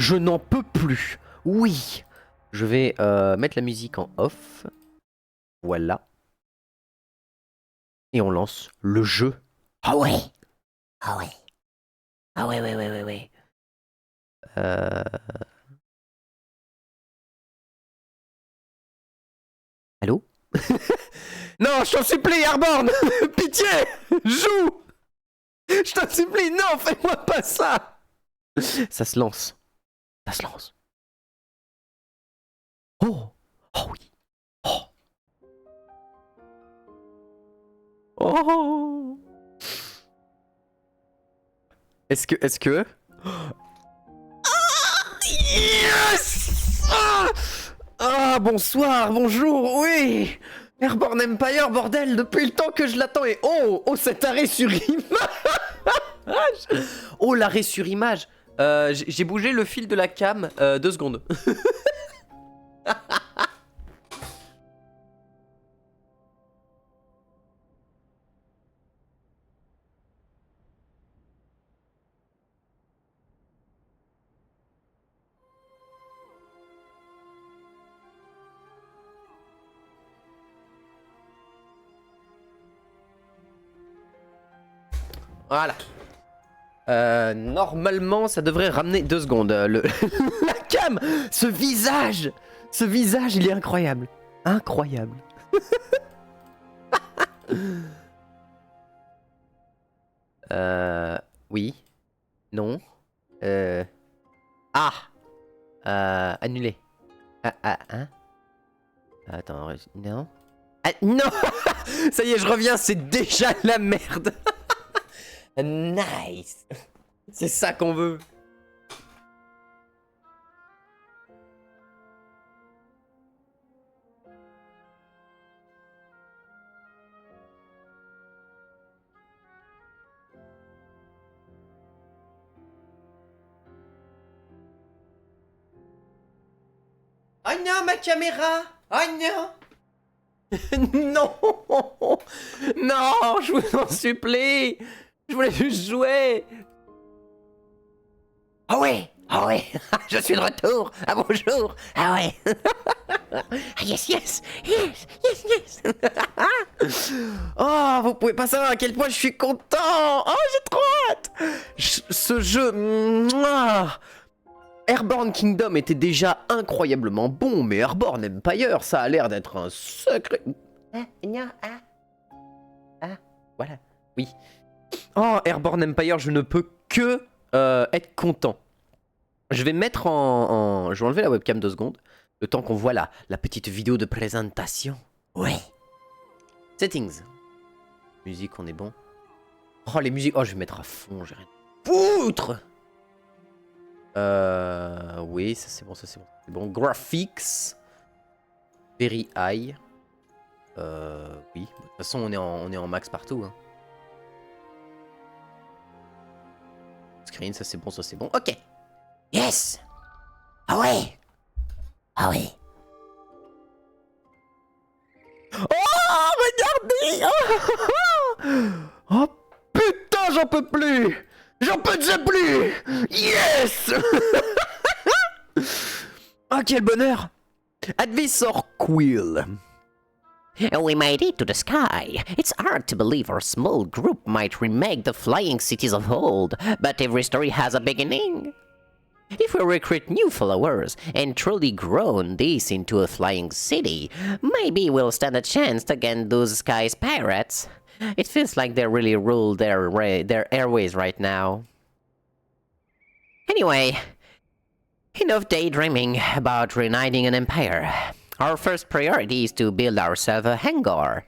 Je n'en peux plus. Oui. Je vais mettre la musique en off. Voilà. Et on lance le jeu. Ah ouais. Ah ouais. Ah ouais, ouais, ouais, ouais, ouais. Allô? Non, je t'en supplie, Airborne. Pitié. Joue. Je t'en supplie, non, fais-moi pas ça. Ça se lance. Ça se lance. Oh. Oh oui. Oh. Oh. Est-ce que... Yes! Ah, bonsoir, bonjour, oui! Airborne Empire, bordel, depuis le temps que je l'attends et oh, oh, cet arrêt sur image! Oh, l'arrêt sur image! J'ai bougé le fil de la cam, 2 secondes. Voilà. Normalement, ça devrait ramener 2 secondes. La cam! Ce visage! Ce visage, il est incroyable. Incroyable. Oui. Non. Ah! Annulé. Hein? Attends, non. Ah, non. Ça y est, je reviens, c'est déjà la merde. Nice. C'est ça qu'on veut. Oh non, ma caméra. Oh non. Non. Non, je vous en supplie. Je voulais juste jouer. Ah ouais. Ah ouais. Je suis de retour. Ah bonjour. Ah ouais. Ah yes, yes. Yes, yes, yes. Oh, vous pouvez pas savoir à quel point je suis content. Oh, j'ai trop hâte. Ce jeu... Mouah. Airborne Kingdom était déjà incroyablement bon, mais Airborne Empire, ça a l'air d'être un secret... Ah, non, voilà, oui. Oh, Airborne Empire, je ne peux que être content. Je vais mettre en... Je vais enlever la webcam 2 secondes, le temps qu'on voit la petite vidéo de présentation. Ouais. Settings. Musique, on est bon. Oh, les musiques... Oh, je vais mettre à fond, j'ai rien à foutre. Oui, ça c'est bon, ça c'est bon. C'est bon. Graphics. Very high. Oui. De toute façon, on est en max partout. Hein. Screen, ça c'est bon, ça c'est bon. Ok. Yes. Ah ouais. Ah ouais. Oh, regardez. Oh putain, j'en peux plus. J'en peux déjà plus. Yes. Oh, quel bonheur. Advisor Quill. We made it to the sky. It's hard to believe our small group might remake the flying cities of old, but every story has a beginning. If we recruit new followers and truly grow this into a flying city, maybe we'll stand a chance against those skies pirates. It feels like they really rule their airways right now. Anyway, enough daydreaming about reuniting an empire. Our first priority is to build ourselves a hangar.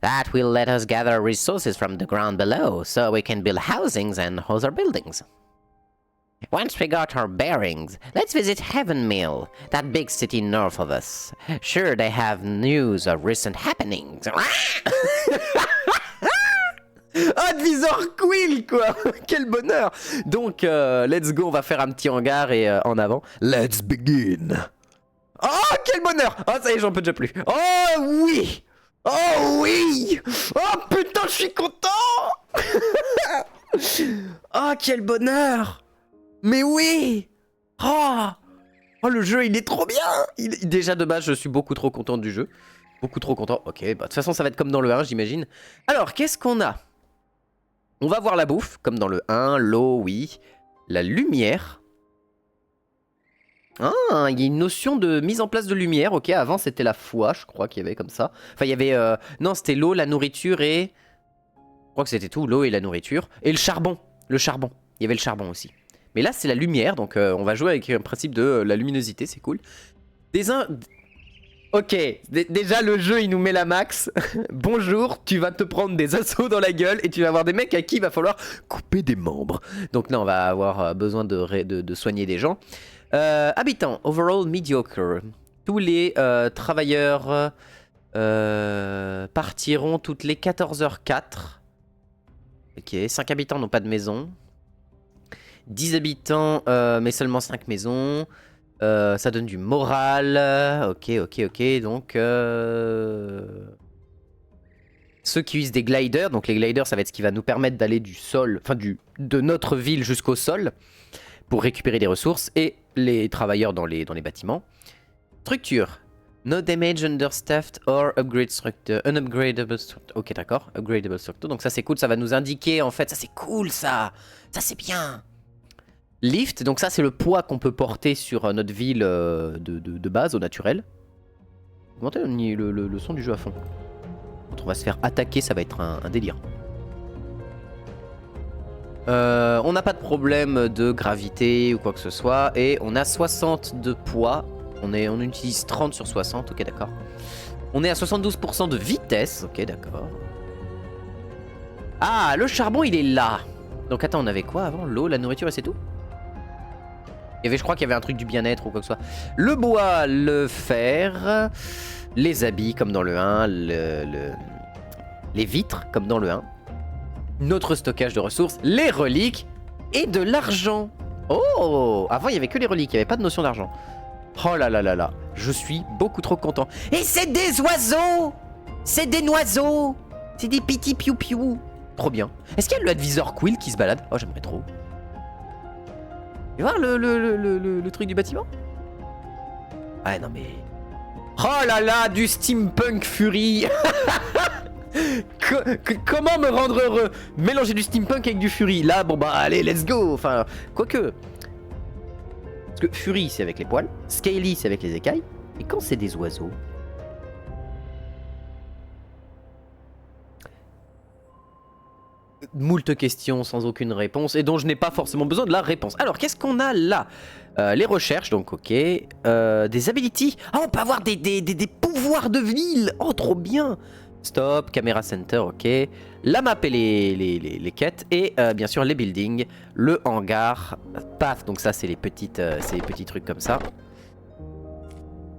That will let us gather resources from the ground below, so we can build housings and other buildings. Once we got our bearings, let's visit Heaven Mill, that big city north of us. Sure, they have news of recent happenings. Advisor Quill, quoi. Quel bonheur. Donc, let's go, on va faire un petit hangar et en avant. Let's begin. Oh, quel bonheur. Oh, ça y est, j'en peux déjà plus. Oh, oui. Oh, oui. Oh, putain, je suis content. Oh, quel bonheur. Mais oui. Oh, le jeu, il est trop bien. Déjà, de base, je suis beaucoup trop content du jeu. Beaucoup trop content. Ok, bah, de toute façon, ça va être comme dans le 1, j'imagine. Alors, qu'est-ce qu'on a? On va voir la bouffe, comme dans le 1. L'eau, oui. La lumière. Ah, il y a une notion de mise en place de lumière. Ok, avant, c'était la foi, je crois qu'il y avait comme ça. Enfin, il y avait... Non, c'était l'eau, la nourriture et... Je crois que c'était tout, l'eau et la nourriture. Et le charbon. Le charbon. Il y avait le charbon aussi. Mais là, c'est la lumière, donc on va jouer avec un principe de la luminosité, c'est cool. Ok, déjà le jeu il nous met la max. Bonjour, tu vas te prendre des assauts dans la gueule et tu vas avoir des mecs à qui il va falloir couper des membres. Donc là, on va avoir besoin de soigner des gens. Habitants, overall mediocre. Tous les travailleurs partiront toutes les 14h04. Ok, 5 habitants n'ont pas de maison. 10 habitants, mais seulement 5 maisons. Ça donne du moral. Ok. Donc, ceux qui utilisent des gliders. Donc, les gliders, ça va être ce qui va nous permettre d'aller du sol, enfin, de notre ville jusqu'au sol pour récupérer des ressources. Et les travailleurs dans les bâtiments. Structure. No damage understaffed or upgrade structure. Unupgradable structure. Ok, d'accord. Upgradable structure. Donc, ça, c'est cool. Ça va nous indiquer, en fait. Ça, c'est cool, ça. Ça, c'est bien. Lift, donc ça c'est le poids qu'on peut porter sur notre ville de base, au naturel. Augmentez le son du jeu à fond. Quand on va se faire attaquer, ça va être un délire. On n'a pas de problème de gravité ou quoi que ce soit. Et on a 60 de poids. On utilise 30 sur 60, ok d'accord. On est à 72% de vitesse, ok d'accord. Ah, le charbon il est là. Donc attends, on avait quoi avant? L'eau, la nourriture et c'est tout? Je crois qu'il y avait un truc du bien-être ou quoi que ce soit. Le bois, le fer, les habits comme dans le 1, les vitres comme dans le 1, notre stockage de ressources, les reliques et de l'argent. Oh! Avant, il n'y avait que les reliques, il n'y avait pas de notion d'argent. Oh là là là là, je suis beaucoup trop content. Et c'est des oiseaux! C'est des noiseaux! C'est des petits piou-piou. Trop bien. Est-ce qu'il y a le advisor Quill qui se balade? Oh, j'aimerais trop. Tu vois le truc du bâtiment? Ouais, non mais... Oh là là, du steampunk fury. Comment me rendre heureux? Mélanger du steampunk avec du fury. Là, bon bah allez, let's go. Enfin, quoique... Parce que fury, c'est avec les poils. Scaly, c'est avec les écailles. Et quand c'est des oiseaux? Moult questions sans aucune réponse et dont je n'ai pas forcément besoin de la réponse. Alors, qu'est-ce qu'on a là? Les recherches, donc ok. Des abilities. Ah, on peut avoir des pouvoirs de ville. Oh, trop bien. Stop, Camera Center, ok. La map et les quêtes. Et bien sûr, les buildings. Le hangar. Path, donc ça, c'est les petits trucs comme ça.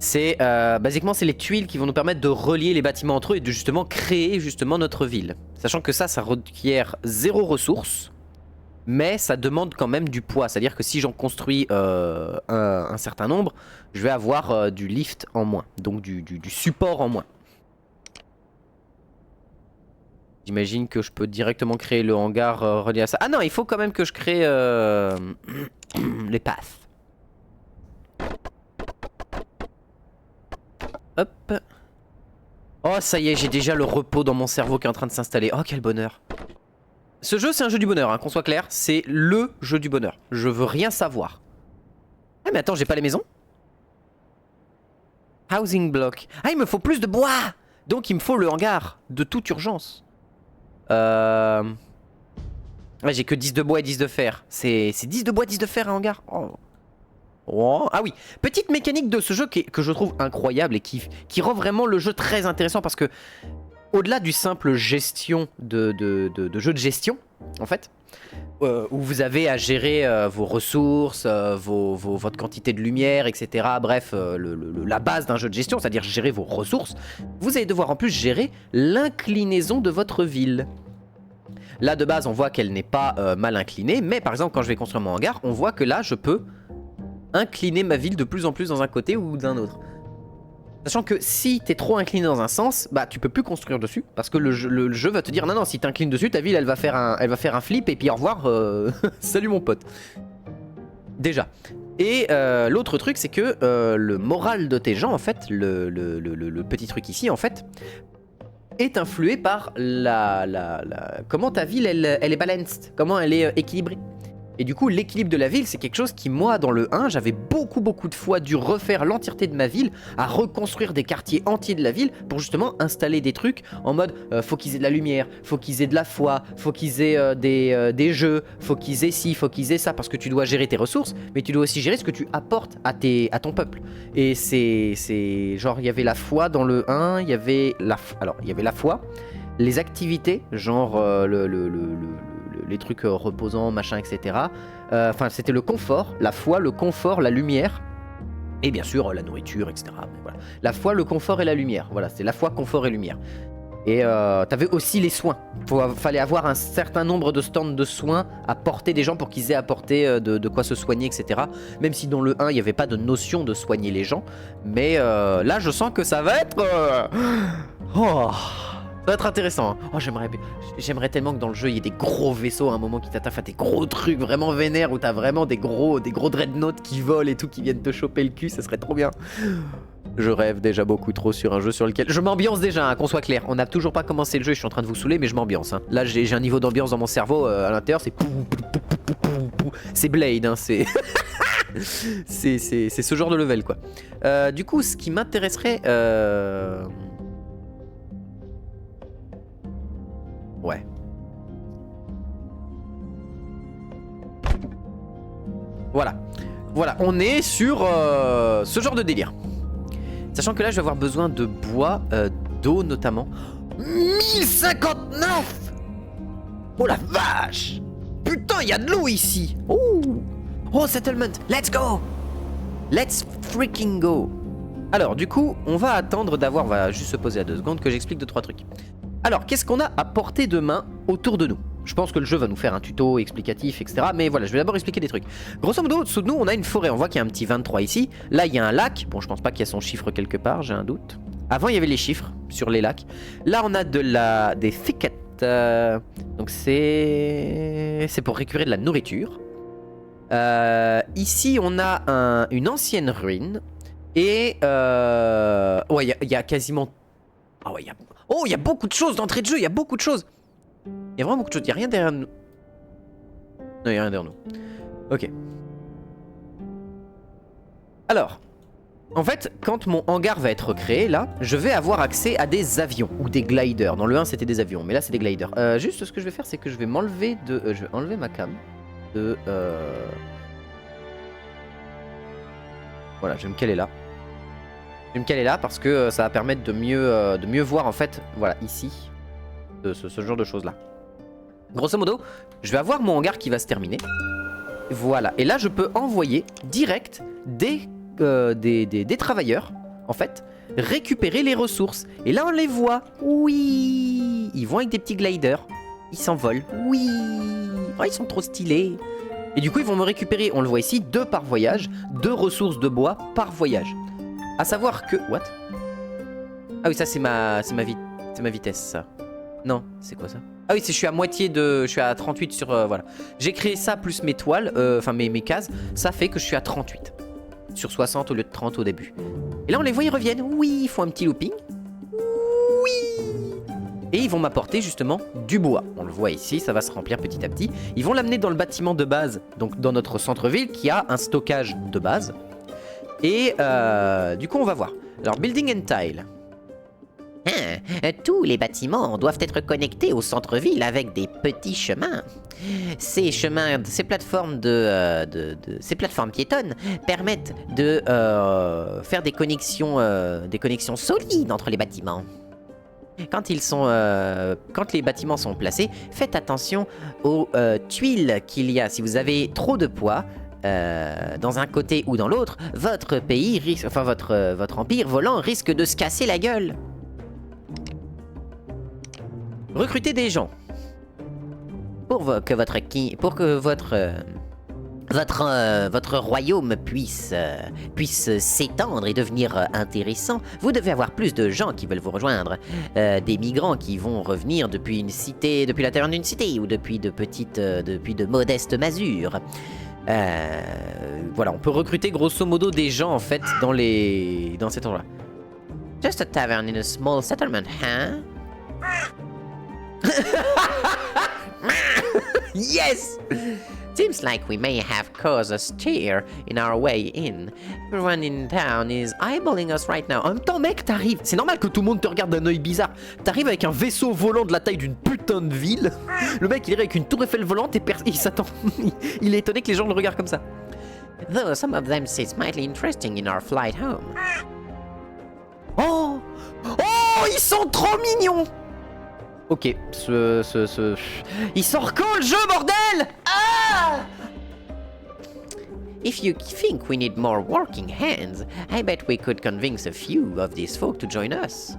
C'est basiquement c'est les tuiles qui vont nous permettre de relier les bâtiments entre eux et de justement créer justement notre ville. Sachant que ça requiert 0 ressources, mais ça demande quand même du poids. C'est-à-dire que si j'en construis un certain nombre, je vais avoir du lift en moins, donc du support en moins. J'imagine que je peux directement créer le hangar relié à ça. Ah non, il faut quand même que je crée les paths. Hop. Oh, ça y est, j'ai déjà le repos dans mon cerveau qui est en train de s'installer. Oh, quel bonheur. Ce jeu, c'est un jeu du bonheur, hein, qu'on soit clair. C'est le jeu du bonheur. Je veux rien savoir. Ah, mais attends, j'ai pas les maisons? Housing block. Ah, il me faut plus de bois. Donc, il me faut le hangar de toute urgence. Ouais, j'ai que 10 de bois et 10 de fer. C'est 10 de bois, 10 de fer, un hangar. Oh. Oh, ah oui, petite mécanique de ce jeu que je trouve incroyable et qui rend vraiment le jeu très intéressant parce que au-delà du simple gestion de jeu de gestion en fait, où vous avez à gérer vos ressources, votre quantité de lumière, etc. Bref, la base d'un jeu de gestion, c'est-à-dire gérer vos ressources, vous allez devoir en plus gérer l'inclinaison de votre ville. Là de base on voit qu'elle n'est pas mal inclinée, mais par exemple quand je vais construire mon hangar, on voit que là je peux incliner ma ville de plus en plus dans un côté ou d'un autre. Sachant que si t'es trop incliné dans un sens, bah tu peux plus construire dessus parce que le jeu va te dire non si t'inclines dessus, ta ville elle va faire un flip et puis au revoir, salut mon pote. Déjà. Et l'autre truc, c'est que le moral de tes gens, en fait, le petit truc ici, en fait, est influé par comment ta ville, elle est balanced, comment elle est équilibrée. Et du coup, l'équilibre de la ville, c'est quelque chose qui, moi, dans le 1, j'avais beaucoup de fois dû refaire l'entièreté de ma ville, à reconstruire des quartiers entiers de la ville pour justement installer des trucs en mode faut qu'ils aient de la lumière, faut qu'ils aient de la foi, faut qu'ils aient des jeux, faut qu'ils aient ci, faut qu'ils aient ça, parce que tu dois gérer tes ressources, mais tu dois aussi gérer ce que tu apportes à ton peuple. Et c'est genre, il y avait la foi dans le 1, il y avait la foi, les activités, genre les trucs reposants, machin, etc. Enfin, c'était le confort, la foi, le confort, la lumière, et bien sûr la nourriture, etc. Mais voilà. La foi, le confort et la lumière. Voilà, c'est la foi, confort et lumière. Et t'avais aussi les soins. Fallait avoir un certain nombre de stands de soins à porter des gens pour qu'ils aient à porter de quoi se soigner, etc. Même si dans le 1, il n'y avait pas de notion de soigner les gens. Mais là, je sens que ça va être... Ça va être intéressant. Oh, j'aimerais tellement que dans le jeu il y ait des gros vaisseaux à un moment qui t'attaquent, à des gros trucs vraiment vénères où t'as vraiment des gros dreadnoughts qui volent et tout, qui viennent te choper le cul, ça serait trop bien. Je rêve déjà beaucoup trop sur un jeu sur lequel... Je m'ambiance déjà, hein, qu'on soit clair. On n'a toujours pas commencé le jeu, je suis en train de vous saouler, mais je m'ambiance. Hein. Là, j'ai un niveau d'ambiance dans mon cerveau, à l'intérieur, c'est... C'est Blade, hein, c'est... c'est ce genre de level, quoi. Du coup, ce qui m'intéresserait... Ouais. Voilà. Voilà, on est sur ce genre de délire. Sachant que là, je vais avoir besoin de bois, d'eau notamment. 1059! Oh la vache! Putain, il y a de l'eau ici! Oh, settlement! Let's go! Let's freaking go! Alors, du coup, on va attendre d'avoir... On va juste se poser à 2 secondes que j'explique 2-3 trucs. Alors, qu'est-ce qu'on a à portée de main autour de nous? Je pense que le jeu va nous faire un tuto explicatif, etc. Mais voilà, je vais d'abord expliquer des trucs. Grosso modo, sous nous, on a une forêt. On voit qu'il y a un petit 23 ici. Là, il y a un lac. Bon, je pense pas qu'il y a son chiffre quelque part, j'ai un doute. Avant, il y avait les chiffres sur les lacs. Là, on a des thickets. Donc, c'est pour récupérer de la nourriture. Ici, on a une ancienne ruine. Et... Ouais, il y a quasiment... Ah ouais, il y a beaucoup de choses d'entrée de jeu, il y a beaucoup de choses. Il y a vraiment beaucoup de choses, il n'y a rien derrière nous. Non, il n'y a rien derrière nous. Ok. Alors, en fait, quand mon hangar va être créé, là, je vais avoir accès à des avions ou des gliders. Dans le 1, c'était des avions, mais là, c'est des gliders. Juste, ce que je vais faire, c'est que je vais m'enlever de... je vais enlever ma cam. Voilà, je vais me caler là. Je vais me caler là parce que ça va permettre de mieux voir en fait, voilà, ici, ce genre de choses là. Grosso modo, je vais avoir mon hangar qui va se terminer. Voilà, et là je peux envoyer direct des travailleurs, en fait, récupérer les ressources. Et là on les voit, oui, ils vont avec des petits gliders, ils s'envolent, oui, oh, ils sont trop stylés. Et du coup ils vont me récupérer, on le voit ici, 2 par voyage, 2 ressources de bois par voyage. À savoir que... What? Ah oui, ça c'est ma vitesse, ça. Non, c'est quoi ça? Ah oui, je suis à moitié de... Je suis à 38 sur... voilà. J'ai créé ça plus mes toiles, enfin mes cases. Ça fait que je suis à 38. Sur 60 au lieu de 30 au début. Et là, on les voit, ils reviennent. Oui, ils font un petit looping. Oui. Et ils vont m'apporter justement du bois. On le voit ici, ça va se remplir petit à petit. Ils vont l'amener dans le bâtiment de base, donc dans notre centre-ville, qui a un stockage de base. Et du coup, on va voir. Alors, building and tile. Tous les bâtiments doivent être connectés au centre-ville avec des petits chemins. Ces chemins, ces plateformes piétonnes permettent de faire des connexions solides entre les bâtiments. Quand les bâtiments sont placés, faites attention aux tuiles qu'il y a. Si vous avez trop de poids dans un côté ou dans l'autre, votre pays risque, enfin votre empire volant risque de se casser la gueule. Recrutez des gens pour que votre royaume puisse s'étendre et devenir intéressant. Vous devez avoir plus de gens qui veulent vous rejoindre, des migrants qui vont revenir depuis une cité, depuis l'intérieur d'une cité ou depuis de modestes masures. Voilà, on peut recruter grosso modo des gens en fait dans cet endroit. Just a tavern in a small settlement, huh? Yes! Seems like we may have caused a stir in our way in. Everyone in town is eyeballing us right now. En même temps, mec, t'arrives. C'est normal que tout le monde te regarde d'un œil bizarre. T'arrives avec un vaisseau volant de la taille d'une putain de ville. Le mec, il est avec une tour Eiffel volante et il s'attend. Il est étonné que les gens le regardent comme ça. Though some of them seem mightily interesting in our flight home. Oh! Oh! Ils sont trop mignons! Ok, Il sort quand le jeu, bordel? Ah! If you think we need more working hands, I bet we could convince a few of these folk to join us.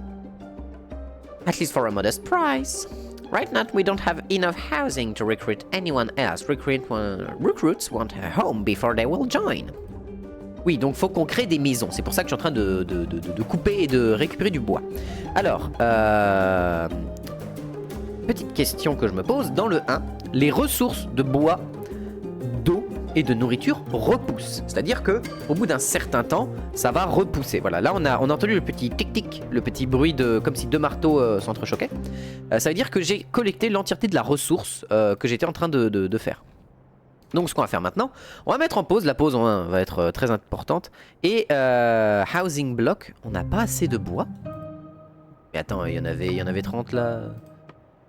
At least for a modest price. Right now, we don't have enough housing to recruit anyone else. Recruits want a home before they will join. Oui, donc faut qu'on crée des maisons. C'est pour ça que je suis en train de couper et de récupérer du bois. Alors, petite question que je me pose. Dans le 1, les ressources de bois, d'eau et de nourriture repoussent. C'est-à-dire que au bout d'un certain temps, ça va repousser. Voilà, là on a entendu le petit tic-tic, le petit bruit de comme si deux marteaux s'entrechoquaient. Ça veut dire que j'ai collecté l'entièreté de la ressource que j'étais en train de faire. Donc ce qu'on va faire maintenant, on va mettre en pause, la pause va être très importante. Et housing block, on n'a pas assez de bois. Mais attends, il y en avait 30 là.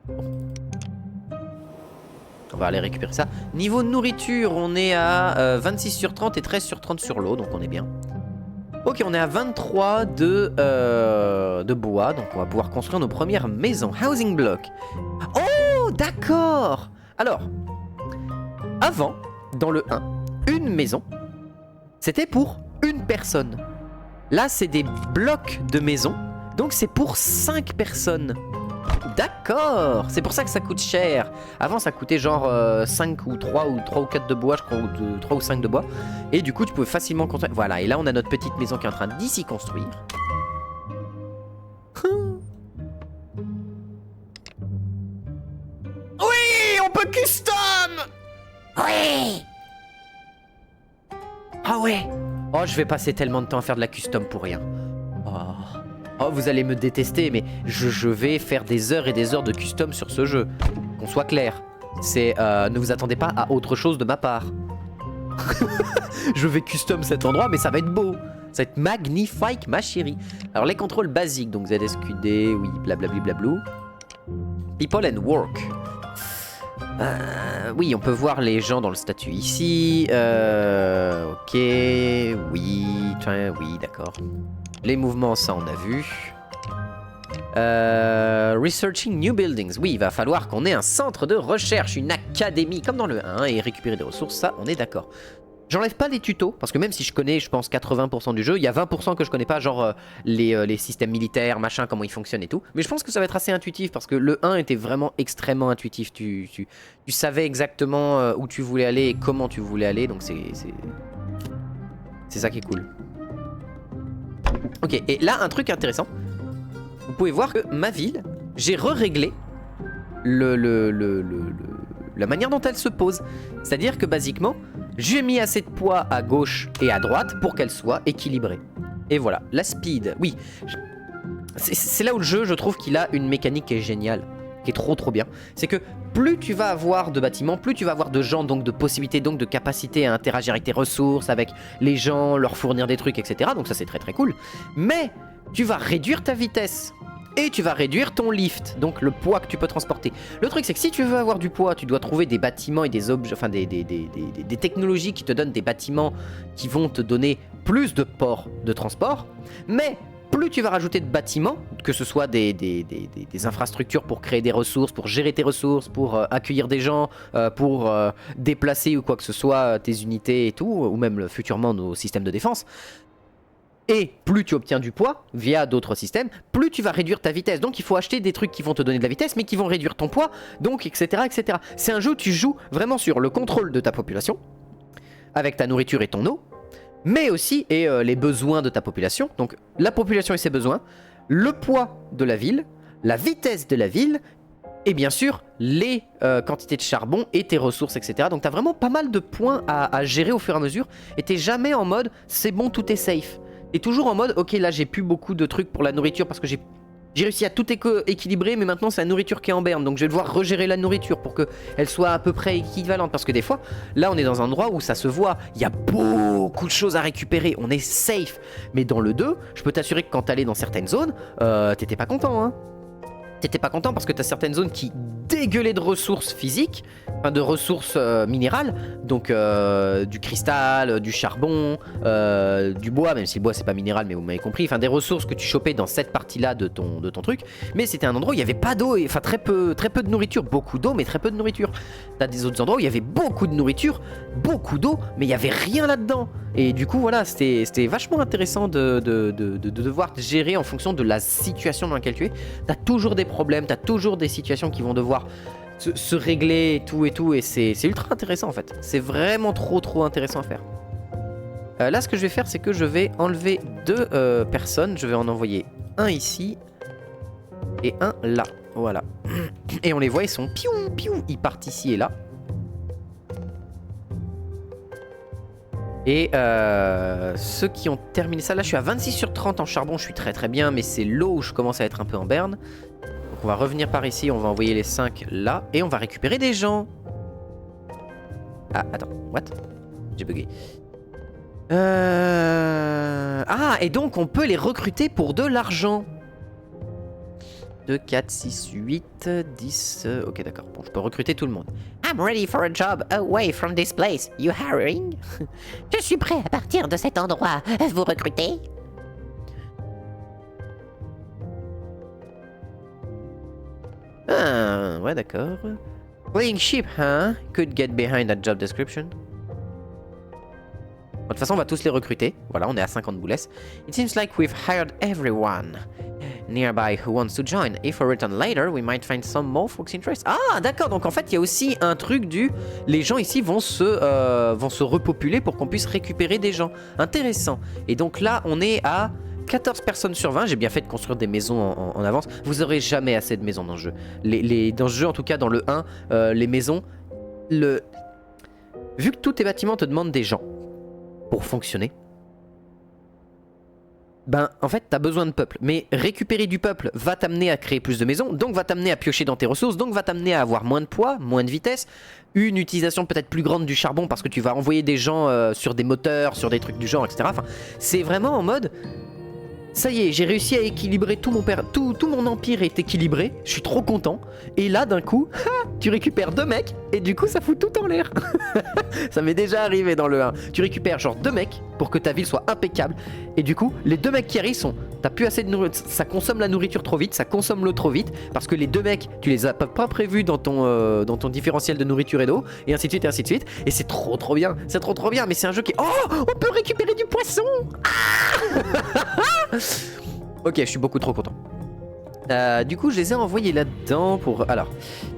Bon. On va aller récupérer ça. Niveau nourriture, on est à 26 sur 30 et 13 sur 30 sur l'eau, donc on est bien. Ok, on est à 23 de bois, donc on va pouvoir construire nos premières maisons. Housing block. Oh, d'accord. Alors, avant, dans le 1, une maison, c'était pour une personne. Là, c'est des blocs de maison, donc c'est pour 5 personnes. D'accord, c'est pour ça que ça coûte cher. Avant ça coûtait genre 5 ou 3 ou 4 de bois, je crois, ou 3 ou 5 de bois. Et du coup tu pouvais facilement construire. Voilà, et là on a notre petite maison qui est en train d'y s'y construire. Oui, on peut custom. Oui! Ah ouais. Oh, je vais passer tellement de temps à faire de la custom pour rien. Oh, vous allez me détester, mais je vais faire des heures et des heures de custom sur ce jeu. Qu'on soit clair. C'est, ne vous attendez pas à autre chose de ma part. Je vais custom cet endroit, mais ça va être beau. Ça va être magnifique, ma chérie. Alors, les contrôles basiques, donc ZSQD, oui, blablabla. People and work. Oui, on peut voir les gens dans le statut ici. Ok, oui, d'accord. Les mouvements, ça on a vu. Researching new buildings. Oui, il va falloir qu'on ait un centre de recherche, une académie, comme dans le 1, et récupérer des ressources, ça on est d'accord. J'enlève pas les tutos, parce que même si je connais, je pense, 80% du jeu, il y a 20% que je connais pas, genre les systèmes militaires, machin, comment ils fonctionnent et tout. Mais je pense que ça va être assez intuitif, parce que le 1 était vraiment extrêmement intuitif. Tu savais exactement où tu voulais aller et comment tu voulais aller, donc c'est ça qui est cool. Ok, et là, un truc intéressant. Vous pouvez voir que ma ville, j'ai réglé la manière dont elle se pose. C'est-à-dire que, basiquement, j'ai mis assez de poids à gauche et à droite pour qu'elle soit équilibrée. Et voilà, la speed, oui. C'est là où le jeu, je trouve qu'il a une mécanique qui est géniale, qui est trop bien. C'est que plus tu vas avoir de bâtiments, plus tu vas avoir de gens, donc de possibilités, donc de capacité à interagir avec tes ressources, avec les gens, leur fournir des trucs, etc. Donc ça c'est très cool. Mais tu vas réduire ta vitesse. Et tu vas réduire ton lift, donc le poids que tu peux transporter. Le truc c'est que si tu veux avoir du poids, tu dois trouver des bâtiments et des objets, enfin des technologies qui te donnent des bâtiments qui vont te donner plus de ports de transport. Mais plus tu vas rajouter de bâtiments, que ce soit des infrastructures pour créer des ressources, pour gérer tes ressources, pour accueillir des gens, pour déplacer ou quoi que ce soit tes unités et tout, ou même futurement nos systèmes de défense. Et plus tu obtiens du poids via d'autres systèmes, plus tu vas réduire ta vitesse. Donc il faut acheter des trucs qui vont te donner de la vitesse, mais qui vont réduire ton poids, donc etc. etc. C'est un jeu où tu joues vraiment sur le contrôle de ta population, avec ta nourriture et ton eau, mais aussi les besoins de ta population. Donc la population et ses besoins, le poids de la ville, la vitesse de la ville, Et bien sûr, les quantités de charbon et tes ressources, etc. Donc t'as vraiment pas mal de points à gérer au fur et à mesure. Et t'es jamais en mode, c'est bon, tout est safe. T'es toujours en mode, ok, là j'ai plus beaucoup de trucs pour la nourriture parce que j'ai réussi à tout équilibrer, mais maintenant c'est la nourriture qui est en berne. Donc je vais devoir regérer la nourriture pour qu'elle soit à peu près équivalente. Parce que des fois, là on est dans un endroit où ça se voit. Il y a beaucoup de choses à récupérer. On est safe. Mais dans le 2, je peux t'assurer que quand t'allais dans certaines zones, t'étais pas content, hein. T'étais pas content parce que t'as certaines zones qui dégueulaient de ressources physiques, enfin de ressources minérales, donc du cristal, du charbon, du bois, même si le bois c'est pas minéral, mais vous m'avez compris, enfin des ressources que tu chopais dans cette partie-là de ton truc, mais c'était un endroit où il y avait pas d'eau, enfin très peu de nourriture, beaucoup d'eau, mais très peu de nourriture. T'as des autres endroits où il y avait beaucoup de nourriture, beaucoup d'eau, mais il y avait rien là-dedans. Et du coup, voilà, c'était vachement intéressant de devoir gérer en fonction de la situation dans laquelle tu es. T'as toujours des problèmes, t'as toujours des situations qui vont devoir se régler et tout, et c'est ultra intéressant en fait. C'est vraiment trop intéressant à faire. Là, ce que je vais faire, c'est que je vais enlever 2 personnes. Je vais en envoyer un ici et un là. Voilà. Et on les voit, ils sont piou, ils partent ici et là. Et ceux qui ont terminé ça, là je suis à 26 sur 30 en charbon, je suis très bien, mais c'est l'eau où je commence à être un peu en berne. Donc on va revenir par ici, on va envoyer les 5 là, et on va récupérer des gens. Ah, attends, what? J'ai bugué. Ah, et donc on peut les recruter pour de l'argent. 2, 4, 6, 8, 10... ok, d'accord. Bon, je peux recruter tout le monde. I'm ready for a job away from this place. You hiring? Je suis prêt à partir de cet endroit. Vous recrutez? Ah, ouais, d'accord. Playing sheep, huh? Could get behind that job description. De toute façon, on va tous les recruter. Voilà, on est à 50 boules. It seems like we've hired everyone nearby who wants to join. If we return later, we might find some more folks interested. Ah, d'accord. Donc en fait, il y a aussi un truc du... Les gens ici vont se repopuler pour qu'on puisse récupérer des gens. Intéressant. Et donc là, on est à 14 personnes sur 20. J'ai bien fait de construire des maisons en avance. Vous aurez jamais assez de maisons dans le jeu. Dans ce jeu, en tout cas dans le 1, les maisons... Vu que tous tes bâtiments te demandent des gens pour fonctionner, ben en fait t'as besoin de peuple, mais récupérer du peuple va t'amener à créer plus de maisons, donc va t'amener à piocher dans tes ressources, donc va t'amener à avoir moins de poids, moins de vitesse, une utilisation peut-être plus grande du charbon parce que tu vas envoyer des gens sur des moteurs, sur des trucs du genre, etc. Enfin, c'est vraiment en mode... Ça y est, j'ai réussi à équilibrer tout mon empire est équilibré, je suis trop content. Et là, d'un coup, tu récupères 2 mecs, et du coup, ça fout tout en l'air. Ça m'est déjà arrivé dans le 1. Tu récupères genre 2 mecs pour que ta ville soit impeccable. Et du coup, les 2 mecs qui arrivent sont... T'as plus assez de nourriture, ça consomme la nourriture trop vite, ça consomme l'eau trop vite, parce que les 2 mecs, tu les as pas prévus dans ton différentiel de nourriture et d'eau, et ainsi de suite, et ainsi de suite. Et c'est trop bien, c'est trop bien, mais c'est un jeu qui... Oh, on peut récupérer du poisson. Ok, je suis beaucoup trop content. Du coup, je les ai envoyés là-dedans pour... Alors,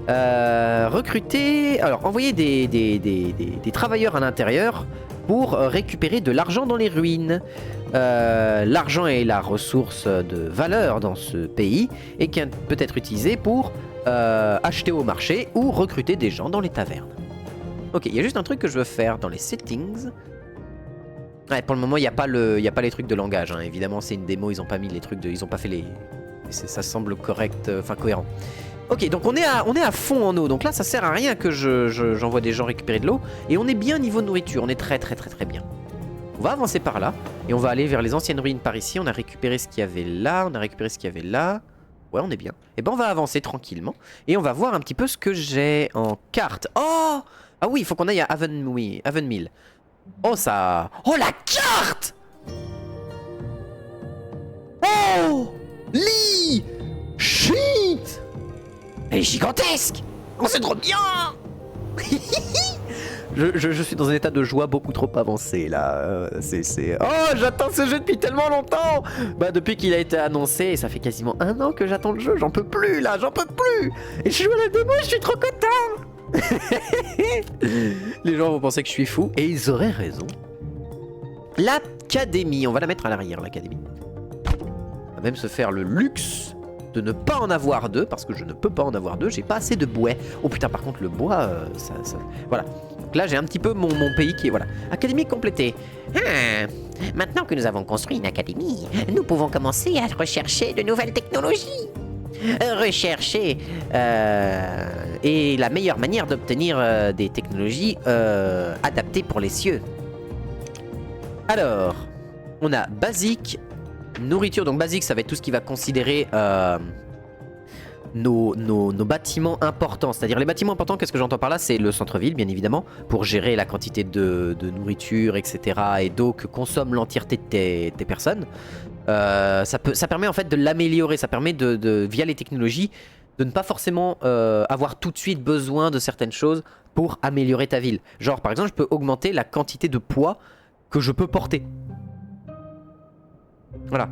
recruter... Alors, envoyer des travailleurs à l'intérieur pour récupérer de l'argent dans les ruines. L'argent est la ressource de valeur dans ce pays et qui peut être utilisée pour acheter au marché ou recruter des gens dans les tavernes. Ok, il y a juste un truc que je veux faire dans les settings. Ouais, pour le moment, il n'y a pas les trucs de langage. Hein. Évidemment, c'est une démo, ils n'ont pas mis les trucs de... Ils n'ont pas fait les... Ça semble correct, enfin cohérent. Ok, donc on est à fond en eau. Donc là, ça sert à rien que j'envoie des gens récupérer de l'eau. Et on est bien niveau nourriture. On est très bien. On va avancer par là. Et on va aller vers les anciennes ruines par ici. On a récupéré ce qu'il y avait là. On a récupéré ce qu'il y avait là. Ouais, on est bien. Et ben, on va avancer tranquillement. Et on va voir un petit peu ce que j'ai en carte. Oh! Ah oui, il faut qu'on aille à Avonmill. Oh, ça... Oh, la carte! Oh! Lee! Shit! Elle est gigantesque! Oh, c'est trop bien! je suis dans un état de joie beaucoup trop avancé, là. Oh, j'attends ce jeu depuis tellement longtemps! Bah, depuis qu'il a été annoncé, et ça fait quasiment 1 an que j'attends le jeu. J'en peux plus, là, j'en peux plus! Et je joue à la démo, je suis trop content! Les gens vont penser que je suis fou, et ils auraient raison. L'académie, on va la mettre à l'arrière, l'académie. On va même se faire le luxe de ne pas en avoir deux, parce que je ne peux pas en avoir deux, j'ai pas assez de bois. Oh putain, par contre, le bois, voilà. Donc là, j'ai un petit peu mon pays qui est, voilà. Académie complétée. Ah, maintenant que nous avons construit une académie, nous pouvons commencer à rechercher de nouvelles technologies. Rechercher est la meilleure manière d'obtenir des technologies adaptées pour les cieux. Alors, on a basique, nourriture. Donc basique, ça va être tout ce qui va considérer nos bâtiments importants. C'est-à-dire les bâtiments importants, qu'est-ce que j'entends par là? C'est le centre-ville, bien évidemment, pour gérer la quantité de nourriture, etc. et d'eau que consomme l'entièreté de tes personnes. Ça permet en fait de l'améliorer. Ça permet via les technologies, de ne pas forcément avoir tout de suite besoin de certaines choses pour améliorer ta ville. Genre, par exemple, je peux augmenter la quantité de poids que je peux porter. Voilà.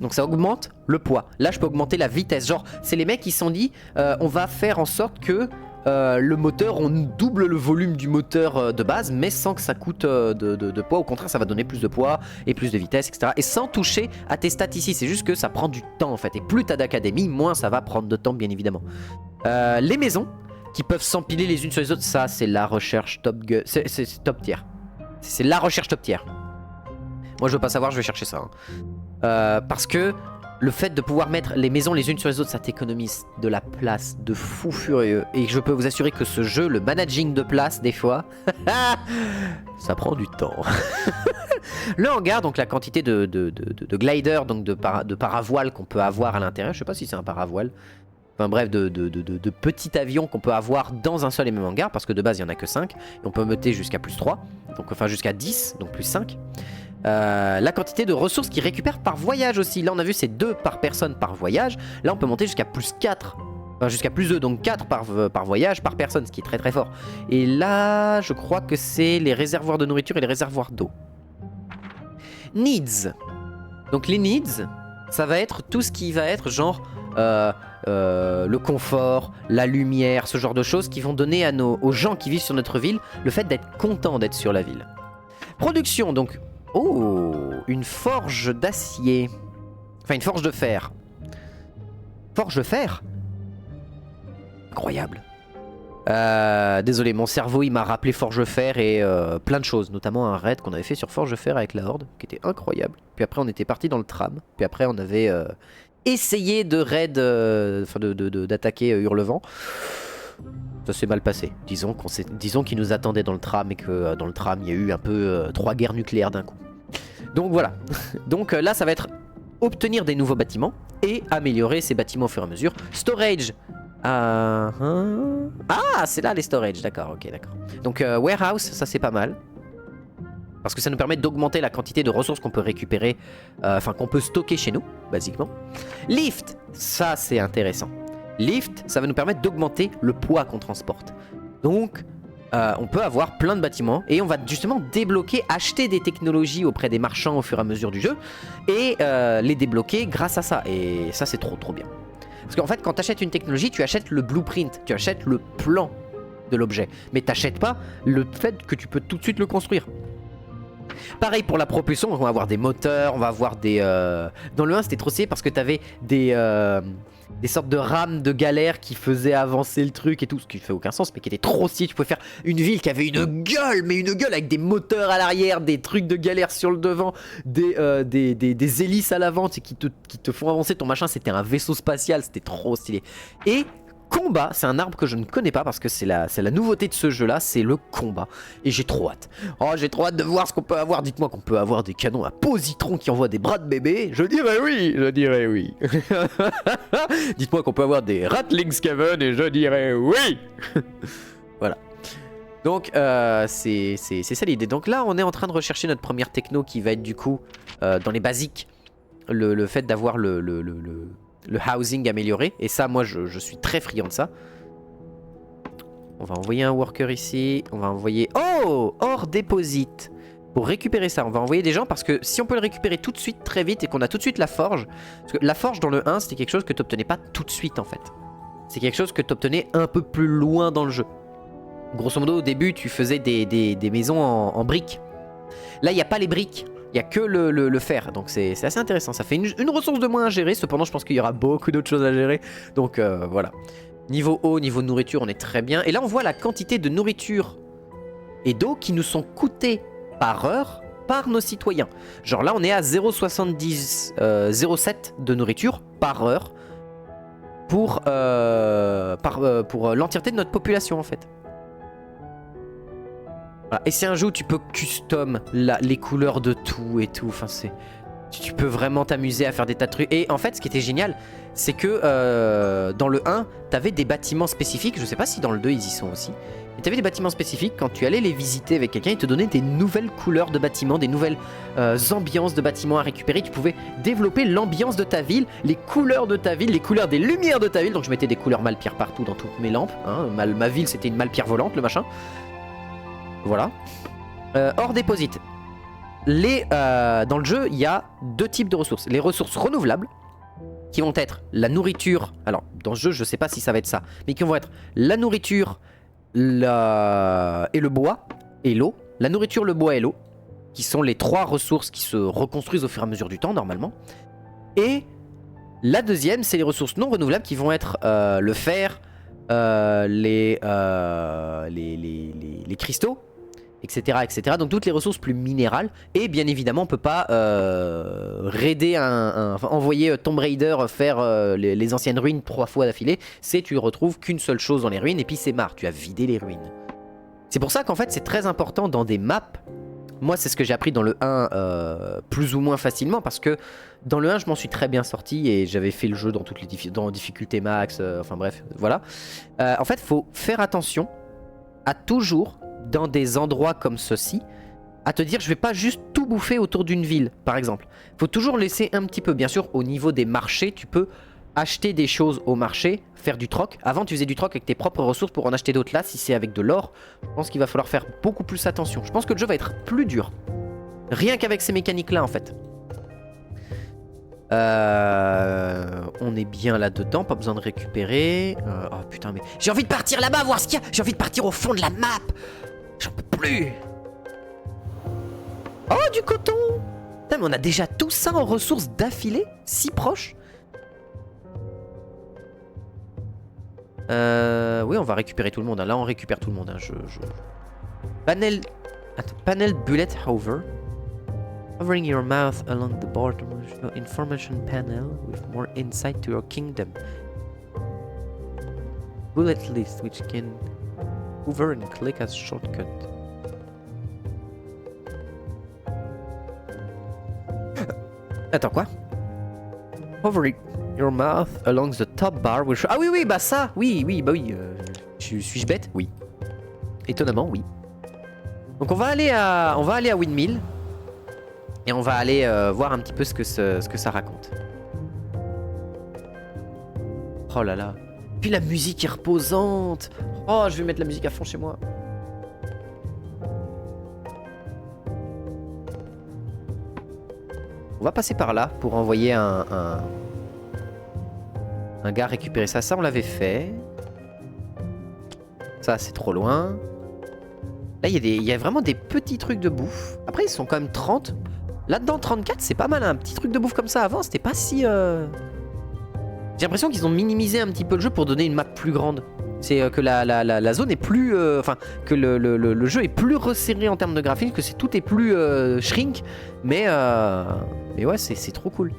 Donc ça augmente le poids. Là, je peux augmenter la vitesse. Genre, c'est les mecs qui se sont dit, on va faire en sorte que le moteur, on double le volume du moteur de base, mais sans que ça coûte de poids. Au contraire, ça va donner plus de poids et plus de vitesse, etc. Et sans toucher à tes stats ici. C'est juste que ça prend du temps, en fait. Et plus t'as d'académie, moins ça va prendre de temps, bien évidemment. Les maisons qui peuvent s'empiler les unes sur les autres, ça, c'est la recherche top tier. C'est la recherche top tier. Moi, je veux pas savoir, je vais chercher ça. Parce que le fait de pouvoir mettre les maisons les unes sur les autres, ça t'économise de la place de fou furieux. Et je peux vous assurer que ce jeu, le managing de place, des fois, ça prend du temps. Le hangar, donc la quantité de glider, donc de paravoile qu'on peut avoir à l'intérieur. Je sais pas si c'est un paravoile. Enfin bref, de petits avions qu'on peut avoir dans un seul et même hangar. Parce que de base, il n'y en a que 5. Et on peut monter jusqu'à plus 3. Donc, enfin jusqu'à 10, donc plus 5. La quantité de ressources qu'ils récupèrent par voyage aussi. Là on a vu c'est 2 par personne par voyage. Là on peut monter jusqu'à plus 4. Enfin jusqu'à plus 2, donc 4 par voyage par personne, ce qui est très très fort. Et là je crois que c'est les réservoirs de nourriture et les réservoirs d'eau. Needs. Donc les needs, ça va être tout ce qui va être genre le confort, la lumière, ce genre de choses qui vont donner aux gens qui vivent sur notre ville le fait d'être contents d'être sur la ville. Production, donc... Oh, une forge d'acier. Enfin, une forge de fer. Forge de fer? Incroyable. Désolé, mon cerveau, il m'a rappelé forge de fer et plein de choses. Notamment un raid qu'on avait fait sur forge de fer avec la Horde, qui était incroyable. Puis après, on était parti dans le tram. Puis après, on avait essayé de raid, d'attaquer Hurlevent. Ça s'est mal passé. Disons qu'ils nous attendaient dans le tram et que dans le tram, il y a eu un peu 3 guerres nucléaires d'un coup. Donc voilà. Donc là, ça va être obtenir des nouveaux bâtiments et améliorer ces bâtiments au fur et à mesure. Storage. Ah, c'est là les storage. D'accord, ok, d'accord. Donc warehouse, ça c'est pas mal. Parce que ça nous permet d'augmenter la quantité de ressources qu'on peut récupérer, enfin qu'on peut stocker chez nous, basiquement. Lift, ça c'est intéressant. Lift, ça va nous permettre d'augmenter le poids qu'on transporte. Donc, on peut avoir plein de bâtiments et on va justement débloquer, acheter des technologies auprès des marchands au fur et à mesure du jeu et les débloquer grâce à ça. Et ça, c'est trop bien. Parce qu'en fait, quand tu achètes une technologie, tu achètes le blueprint, tu achètes le plan de l'objet. Mais tu n'achètes pas le fait que tu peux tout de suite le construire. Pareil pour la propulsion, on va avoir des moteurs, on va avoir des... Dans le 1, c'était trop stylé parce que tu avais des sortes de rames de galère qui faisaient avancer le truc et tout, ce qui fait aucun sens mais qui était trop stylé. Tu pouvais faire une ville qui avait une gueule, mais une gueule avec des moteurs à l'arrière, des trucs de galère sur le devant, des hélices à l'avant qui te font avancer ton machin. C'était un vaisseau spatial, c'était trop stylé. Et combat, c'est un arbre que je ne connais pas parce que c'est la nouveauté de ce jeu là, c'est le combat. Et j'ai trop hâte. Oh, j'ai trop hâte de voir ce qu'on peut avoir. Dites-moi qu'on peut avoir des canons à positron qui envoient des bras de bébé. Je dirais oui. Dites-moi qu'on peut avoir des Ratling Skaven et je dirais oui. Voilà. Donc c'est ça l'idée. Donc là on est en train de rechercher notre première techno qui va être du coup dans les basiques. Le fait d'avoir le housing amélioré. Et ça, moi, je suis très friand de ça. On va envoyer un worker ici. On va envoyer... Oh! Or deposit. Pour récupérer ça, on va envoyer des gens parce que si on peut le récupérer tout de suite, très vite, et qu'on a tout de suite la forge... Parce que la forge dans le 1, c'était quelque chose que tu n'obtenais pas tout de suite, en fait. C'est quelque chose que tu obtenais un peu plus loin dans le jeu. Grosso modo, au début, tu faisais des maisons en briques. Là, il n'y a pas les briques. Il Il n'y a que le fer, donc c'est assez intéressant. Ça fait une ressource de moins à gérer, cependant je pense qu'il y aura beaucoup d'autres choses à gérer. Donc voilà. Niveau eau, niveau nourriture, on est très bien. Et là on voit la quantité de nourriture et d'eau qui nous sont coûtées par heure par nos citoyens. Genre là on est à 0,70, 0,7 de nourriture par heure pour l'entièreté de notre population en fait. Voilà. Et c'est un jeu où tu peux custom les couleurs de tout et tout. Enfin, tu peux vraiment t'amuser à faire des tas de trucs. Et en fait, ce qui était génial, c'est que dans le 1, t'avais des bâtiments spécifiques. Je sais pas si dans le 2, ils y sont aussi. Mais t'avais des bâtiments spécifiques. Quand tu allais les visiter avec quelqu'un, ils te donnaient des nouvelles couleurs de bâtiments, des nouvelles ambiances de bâtiments à récupérer. Tu pouvais développer l'ambiance de ta ville, les couleurs de ta ville, les couleurs des lumières de ta ville. Donc je mettais des couleurs Malpire partout dans toutes mes lampes. Hein. Ma ville, c'était une Malpire volante, le machin. Voilà. Hors déposite. Dans le jeu, il y a deux types de ressources. Les ressources renouvelables, qui vont être la nourriture. Alors, dans ce jeu, je sais pas si ça va être ça. Mais qui vont être la nourriture et le bois et l'eau. La nourriture, le bois et l'eau. Qui sont les trois ressources qui se reconstruisent au fur et à mesure du temps, normalement. Et la deuxième, c'est les ressources non renouvelables qui vont être le fer, les cristaux, etc., etc. Donc toutes les ressources plus minérales. Et bien évidemment, on peut pas raider envoyer Tomb Raider faire les anciennes ruines 3 fois d'affilée. C'est tu retrouves qu'une seule chose dans les ruines et puis c'est marre, tu as vidé les ruines. C'est pour ça qu'en fait c'est très important dans des maps. Moi c'est ce que j'ai appris dans le 1 plus ou moins facilement parce que dans le 1 je m'en suis très bien sorti et j'avais fait le jeu dans toutes les dans difficulté max, enfin bref, voilà. En fait faut faire attention à toujours dans des endroits comme ceci, à te dire je vais pas juste tout bouffer autour d'une ville par exemple. Faut toujours laisser un petit peu, bien sûr au niveau des marchés tu peux acheter des choses au marché, faire du troc. Avant tu faisais du troc avec tes propres ressources pour en acheter d'autres. Là si c'est avec de l'or, je pense qu'il va falloir faire beaucoup plus attention. Je pense que le jeu va être plus dur. Rien qu'avec ces mécaniques là en fait. On est bien là-dedans, pas besoin de récupérer. Oh putain mais... J'ai envie de partir là-bas voir ce qu'il y a. J'ai envie de partir au fond de la map. J'en peux plus. Oh du coton. Putain mais on a déjà tout ça en ressources d'affilée, si proche. Oui on va récupérer tout le monde, là on récupère tout le monde. Panel... Attends, panel bullet hover. Hovering your mouth along the border information panel with more insight to your kingdom. Bullet list which can hover and click as shortcut. Attends quoi? Hovering your mouth along the top bar will show... Ah oui oui bah ça oui bah oui suis-je bête? Oui. Étonnamment oui. Donc on va aller à Windmill. Et on va aller voir un petit peu ce que ça raconte. Oh là là. Puis la musique est reposante. Oh, je vais mettre la musique à fond chez moi. On va passer par là pour envoyer un gars récupérer ça. Ça, on l'avait fait. Ça, c'est trop loin. Là, il y a vraiment des petits trucs de bouffe. Après, ils sont quand même 30. Là-dedans, 34, c'est pas mal. Un petit truc de bouffe comme ça avant, c'était pas si... J'ai l'impression qu'ils ont minimisé un petit peu le jeu pour donner une map plus grande. C'est que la zone est plus... Enfin, que le jeu est plus resserré en termes de graphisme, que tout est plus shrink. Mais ouais, c'est trop cool.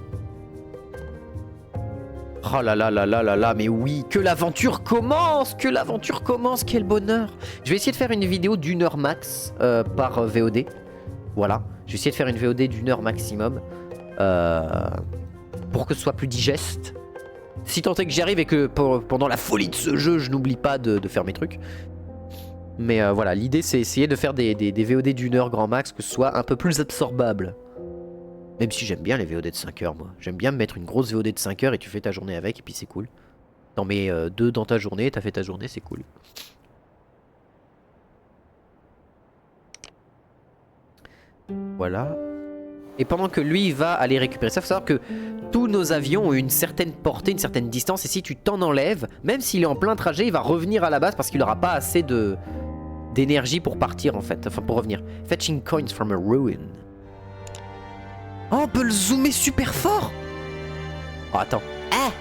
Oh là là là là là là, mais oui, que l'aventure commence! Que l'aventure commence, quel bonheur! Je vais essayer de faire une vidéo d'1 heure max par VOD. Voilà, je vais essayer de faire une VOD d'1 heure maximum. Pour que ce soit plus digeste. Si tant est que j'y arrive et que pendant la folie de ce jeu, je n'oublie pas de faire mes trucs. Mais voilà, l'idée c'est essayer de faire des VOD d'1 heure grand max, que ce soit un peu plus absorbable. Même si j'aime bien les VOD de 5 heures, moi. J'aime bien me mettre une grosse VOD de 5 heures et tu fais ta journée avec et puis c'est cool. T'en mets 2 dans ta journée, t'as fait ta journée, c'est cool. Voilà. Et pendant que lui va aller récupérer ça, il faut savoir que tous nos avions ont une certaine portée, une certaine distance. Et si tu t'en enlèves, même s'il est en plein trajet, il va revenir à la base parce qu'il n'aura pas assez d'énergie pour partir en fait. Enfin pour revenir. Fetching coins from a ruin. Oh, on peut le zoomer super fort. Oh, attends. Ah.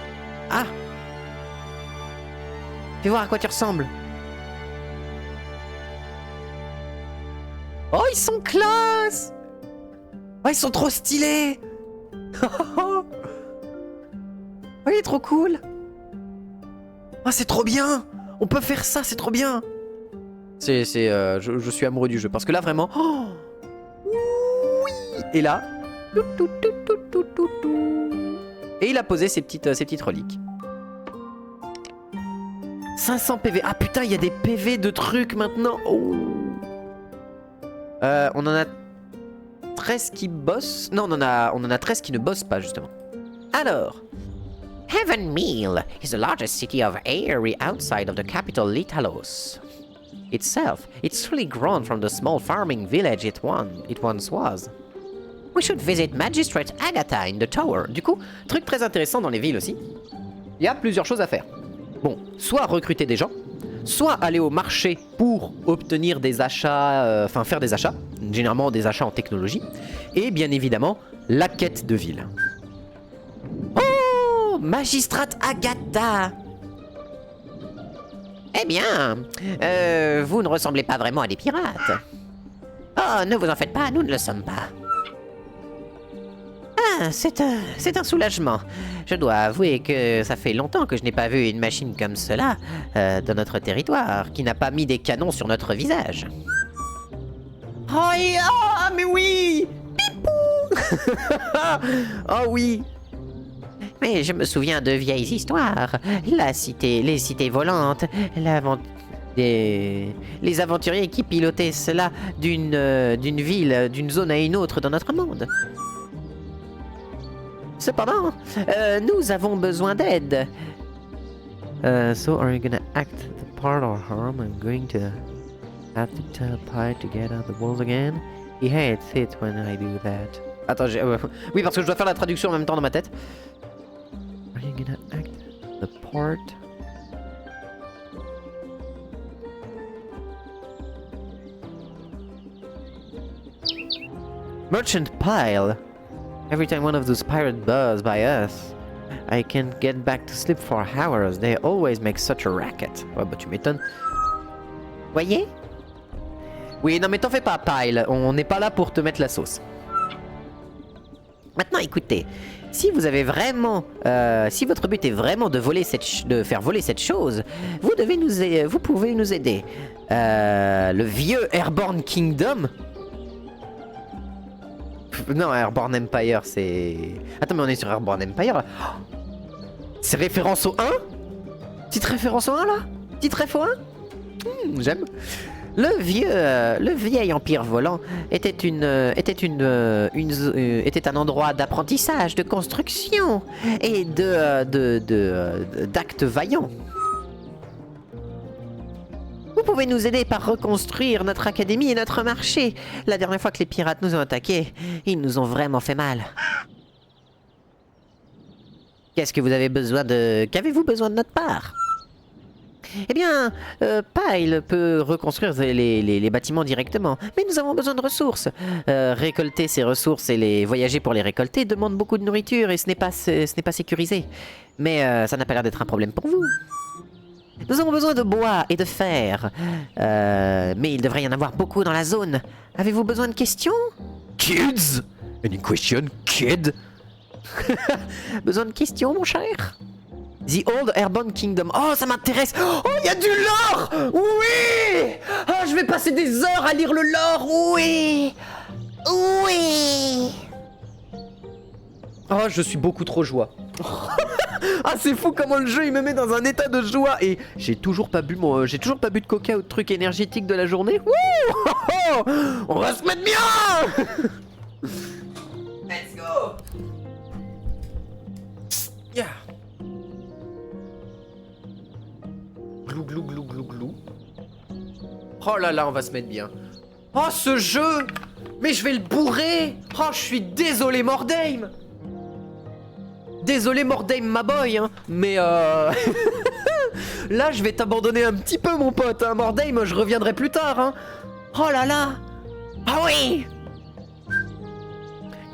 Ah. Fais voir à quoi tu ressembles. Oh, ils sont classe. Oh, ils sont trop stylés. Oh, il est trop cool. Oh, c'est trop bien. On peut faire ça, c'est trop bien. Je suis amoureux du jeu. Parce que là, vraiment... Oh, oui. Et là... Et il a posé ses petites reliques. 500 PV. Ah putain, il y a des PV de trucs maintenant. Oh. On en a 13 qui bossent. Non, on en a 13 qui ne bossent pas, justement. Alors... Heaven Meal is the largest city of Aerie outside of the capital Litalos. Itself, it's really grown from the small farming village it once was. We should visit Magistrate Agatha in the tower. Du coup, truc très intéressant dans les villes aussi, il y a plusieurs choses à faire. Bon, soit recruter des gens, soit aller au marché pour obtenir des achats, enfin faire des achats, généralement des achats en technologie, et bien évidemment, la quête de ville. Oh, Magistrate Agatha! Eh bien, vous ne ressemblez pas vraiment à des pirates. Oh, ne vous en faites pas, nous ne le sommes pas. Ah, c'est un soulagement. Je dois avouer que ça fait longtemps que je n'ai pas vu une machine comme cela dans notre territoire, qui n'a pas mis des canons sur notre visage. Oh, mais oui! Pipou! Oh oui! Mais je me souviens de vieilles histoires. Les cités volantes, les aventuriers qui pilotaient cela d'une ville, d'une zone à une autre dans notre monde. Cependant, nous avons besoin d'aide. So are you gonna act the part or harm? I'm going to have to tell Pi to get out the walls again. He hates it when I do that. Attends, oui, parce que je dois faire la traduction en même temps dans ma tête. Are you gonna act the part? Merchant Pile. Every time one of those pirates buzz by us, I can't get back to sleep for hours. They always make such a racket. Ouais, bah tu m'étonnes. Voyez? Oui, non mais t'en fais pas, Pile. On n'est pas là pour te mettre la sauce. Maintenant, écoutez. Si vous avez vraiment, si votre but est vraiment de faire voler cette chose, vous pouvez nous aider. Le vieux Airborne Kingdom. Non, Airborne Empire, c'est... Attends, mais on est sur Airborne Empire, là. C'est référence au 1? Petite référence au 1, là? Petite réf au 1? J'aime. Le vieil empire volant était un endroit d'apprentissage, de construction et d'actes vaillants. Vous pouvez nous aider par reconstruire notre académie et notre marché. La dernière fois que les pirates nous ont attaqués, ils nous ont vraiment fait mal. Qu'avez-vous besoin de notre part? Eh bien, Pyle peut reconstruire les bâtiments directement, mais nous avons besoin de ressources. Récolter ces ressources et les voyager pour les récolter demande beaucoup de nourriture et ce n'est pas sécurisé. Mais ça n'a pas l'air d'être un problème pour vous. Nous avons besoin de bois et de fer, mais il devrait y en avoir beaucoup dans la zone. Avez-vous besoin de questions? Kids? Any question, kid? Besoin de questions, mon cher? The Old Airborne Kingdom. Oh, ça m'intéresse. Oh, il y a du lore. Oui. Oh, je vais passer des heures à lire le lore. Oui. Oui. Oh, je suis beaucoup trop joie. Ah, c'est fou comment le jeu il me met dans un état de joie. Et j'ai toujours pas bu de coca ou de trucs énergétiques de la journée. Wouh. On va se mettre bien. Let's go. Yeah. Glou glou glou glou glou. Oh là là, on va se mettre bien. Oh, ce jeu. Mais je vais le bourrer. Oh, je suis désolé, Mordheim. Désolé, Mordheim, ma boy, hein. Mais là, je vais t'abandonner un petit peu, mon pote, hein. Mordheim, je reviendrai plus tard, hein. Oh là là. Ah oui.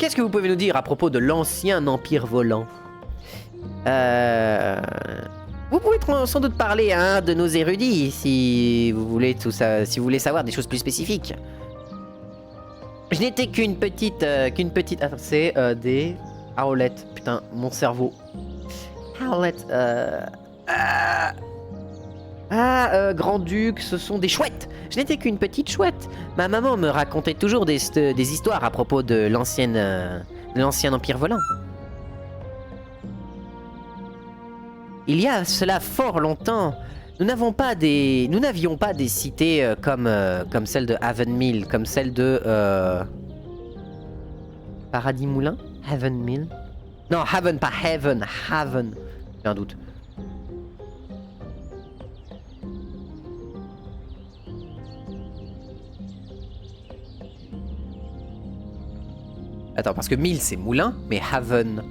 Qu'est-ce que vous pouvez nous dire à propos de l'ancien empire volant? Vous pouvez sans doute parler à un de nos érudits si vous voulez tout ça, si vous voulez savoir des choses plus spécifiques. Je n'étais qu'une petite, Attends, c'est des Howlett. Putain, mon cerveau. Howlett. Grand-duc, ce sont des chouettes. Je n'étais qu'une petite chouette. Ma maman me racontait toujours des histoires à propos de l'ancien empire volant. Il y a cela fort longtemps, nous n'avions pas des cités comme celle de Havenmill, comme celle de Paradis Moulin, Havenmill. Non, Haven, pas Haven, Haven. J'ai un doute. Attends, parce que Mill c'est moulin, mais Haven.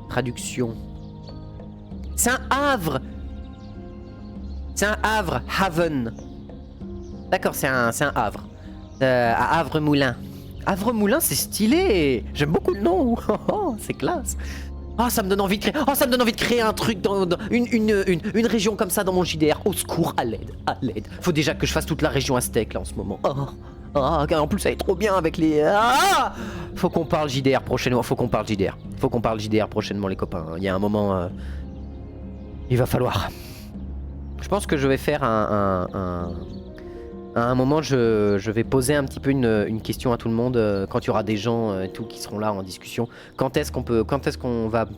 Traduction. C'est un havre. C'est un havre, Haven. D'accord, c'est un havre. À Havre-Moulin. Havre-Moulin, c'est stylé. J'aime beaucoup le nom. C'est classe. Oh, ça me donne envie de créer. Oh, ça me donne envie de créer un truc dans une région comme ça dans mon JDR. Au secours, à l'aide, à l'aide. Faut déjà que je fasse toute la région aztèque là en ce moment. En plus ça est trop bien avec les... Faut qu'on parle JDR prochainement, faut qu'on parle JDR prochainement les copains. Il y a un moment... il va falloir. Je pense que je vais faire à un moment, je vais poser un petit peu une question à tout le monde quand il y aura des gens tout qui seront là en discussion. Quand est-ce qu'on va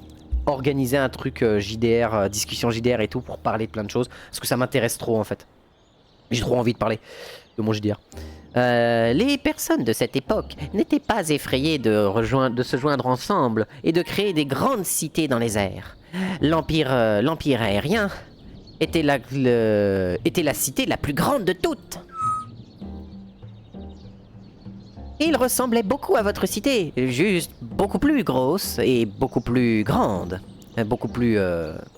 organiser un truc JDR, discussion JDR et tout pour parler de plein de choses. Parce que ça m'intéresse trop en fait. J'ai trop envie de parler de mon JDR. Les personnes de cette époque n'étaient pas effrayées de se joindre ensemble et de créer des grandes cités dans les airs. L'empire aérien était la cité la plus grande de toutes. Il ressemblait beaucoup à votre cité, juste beaucoup plus grosse et beaucoup plus grande. Beaucoup plus...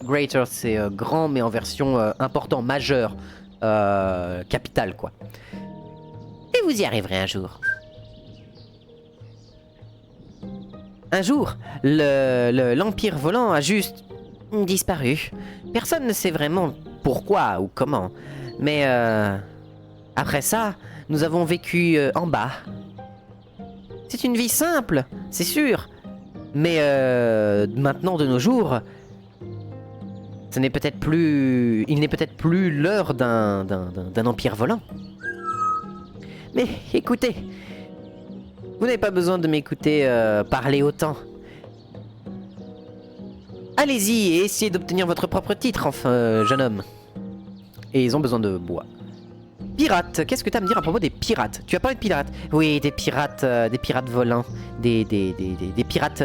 greater, c'est grand mais en version important, majeur, capitale quoi. Et vous y arriverez un jour. Un jour, l'Empire volant a juste disparu. Personne ne sait vraiment pourquoi ou comment. Mais après ça, nous avons vécu en bas. C'est une vie simple, c'est sûr. Mais maintenant, de nos jours, il n'est peut-être plus l'heure d'un empire volant. Mais écoutez, vous n'avez pas besoin de m'écouter parler autant. Allez-y et essayez d'obtenir votre propre titre, enfin, jeune homme. Et ils ont besoin de bois. Pirates, qu'est-ce que tu as à me dire à propos des pirates? Tu as parlé de pirates? Oui, des pirates volants. Des pirates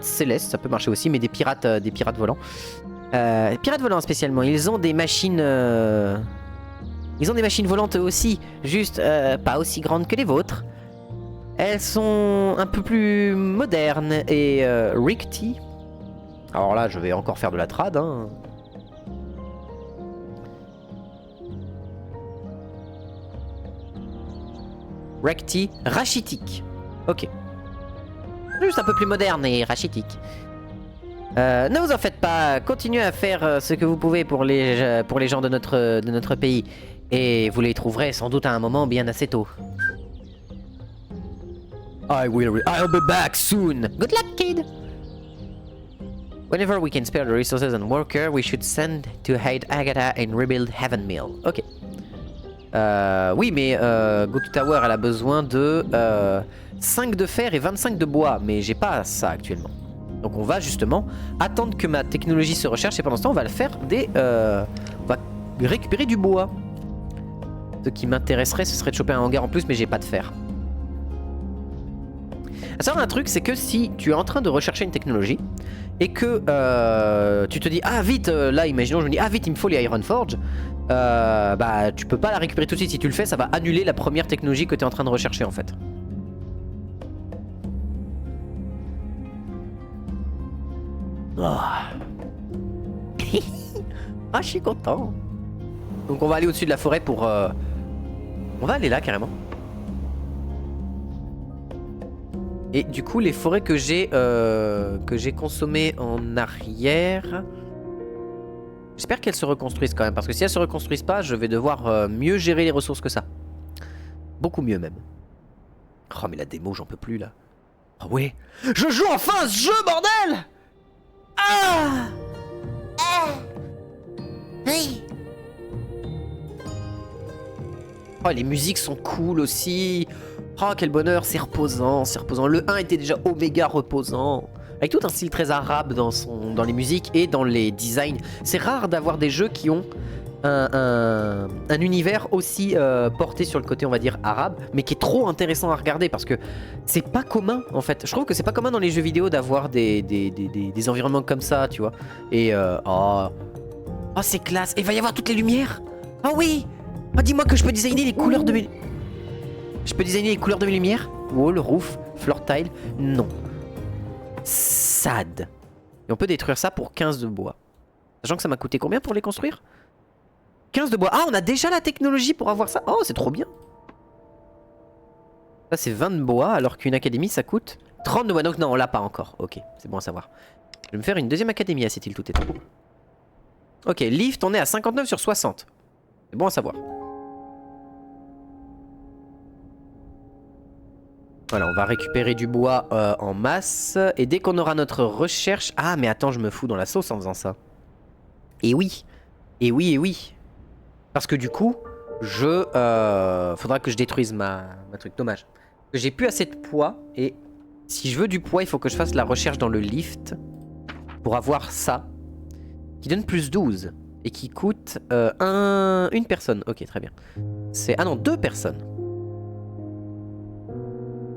célestes, ça peut marcher aussi, mais des pirates volants. Pirates volants spécialement, ils ont des machines... Ils ont des machines volantes aussi, juste pas aussi grandes que les vôtres. Elles sont un peu plus modernes et rickety. Alors là, je vais encore faire de la trad, hein. Rickety, rachitique. Ok. Juste un peu plus moderne et rachitique. Ne vous en faites pas, continuez à faire ce que vous pouvez pour les gens de notre pays. Et vous les trouverez sans doute à un moment bien assez tôt. I'll be back soon. Good luck, kid. Whenever we can spare the resources and worker, we should send to aid Agatha and rebuild Havenmill. Ok. Oui, mais Gotu Tower, elle a besoin de 5 de fer et 25 de bois, mais j'ai pas ça actuellement. Donc on va justement attendre que ma technologie se recherche et pendant ce temps on va faire on va récupérer du bois. Ce qui m'intéresserait ce serait de choper un hangar en plus, mais j'ai pas de fer. Ça, un truc, c'est que si tu es en train de rechercher une technologie et que tu te dis ah vite, là imaginons je me dis ah vite il me faut les Iron Forge, bah tu peux pas la récupérer tout de suite. Si tu le fais, ça va annuler la première technologie que tu es en train de rechercher en fait. Oh. Ah, je suis content. Donc on va aller au-dessus de la forêt pour... On va aller là carrément. Et du coup, les forêts que j'ai consommées en arrière... J'espère qu'elles se reconstruisent quand même. Parce que si elles se reconstruisent pas, je vais devoir mieux gérer les ressources que ça. Beaucoup mieux même. Oh mais la démo, j'en peux plus là. Ah ouais. Je joue enfin à ce jeu, bordel! Ah! Oui. Oh, les musiques sont cool aussi. Oh, quel bonheur, c'est reposant, c'est reposant. Le 1 était déjà oméga reposant. Avec tout un style très arabe dans les musiques et dans les designs. C'est rare d'avoir des jeux qui ont un univers aussi porté sur le côté, on va dire, arabe, mais qui est trop intéressant à regarder parce que c'est pas commun en fait. Je trouve que c'est pas commun dans les jeux vidéo d'avoir des environnements comme ça, tu vois. Et oh, c'est classe. Et il va y avoir toutes les lumières. Oh oui. Oh, dis-moi que je peux designer les couleurs de mes... Je peux designer les couleurs de mes lumières? Wall, roof, floor tile? Non. Sad. Et on peut détruire ça pour 15 de bois. Sachant que ça m'a coûté combien pour les construire? 15 de bois. Ah, on a déjà la technologie pour avoir ça. Oh, c'est trop bien. Ça, c'est 20 de bois, alors qu'une académie, ça coûte 30 de bois. Donc non, on l'a pas encore. Ok, c'est bon à savoir. Je vais me faire une deuxième académie à cette île tout étant. Ok, lift, on est à 59 sur 60. C'est bon à savoir. Voilà, on va récupérer du bois en masse. Et dès qu'on aura notre recherche... Ah, mais attends, je me fous dans la sauce en faisant ça. Et oui. Et oui, et oui. Parce que du coup, faudra que je détruise ma truc. Dommage. J'ai plus assez de poids. Et si je veux du poids, il faut que je fasse la recherche dans le lift. Pour avoir ça. Qui donne plus 12. Et qui coûte une personne. Ok, très bien. Ah non, 2 personnes.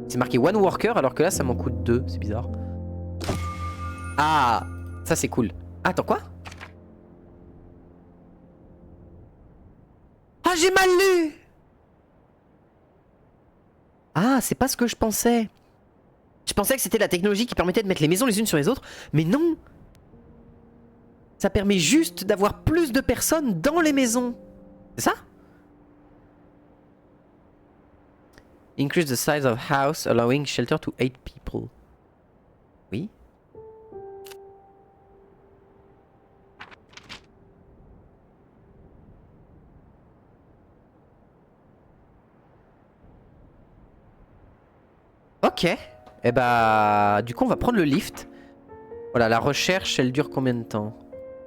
C'est marqué one worker alors que là ça m'en coûte 2, c'est bizarre. Ah, ça c'est cool. Ah, attends, quoi? Ah, j'ai mal lu! Ah, c'est pas ce que je pensais. Je pensais que c'était la technologie qui permettait de mettre les maisons les unes sur les autres, mais non! Ça permet juste d'avoir plus de personnes dans les maisons. C'est ça? Increase the size of house, allowing shelter to 8 people. Oui. Ok. Et bah, du coup, on va prendre le lift. Voilà, la recherche, elle dure combien de temps?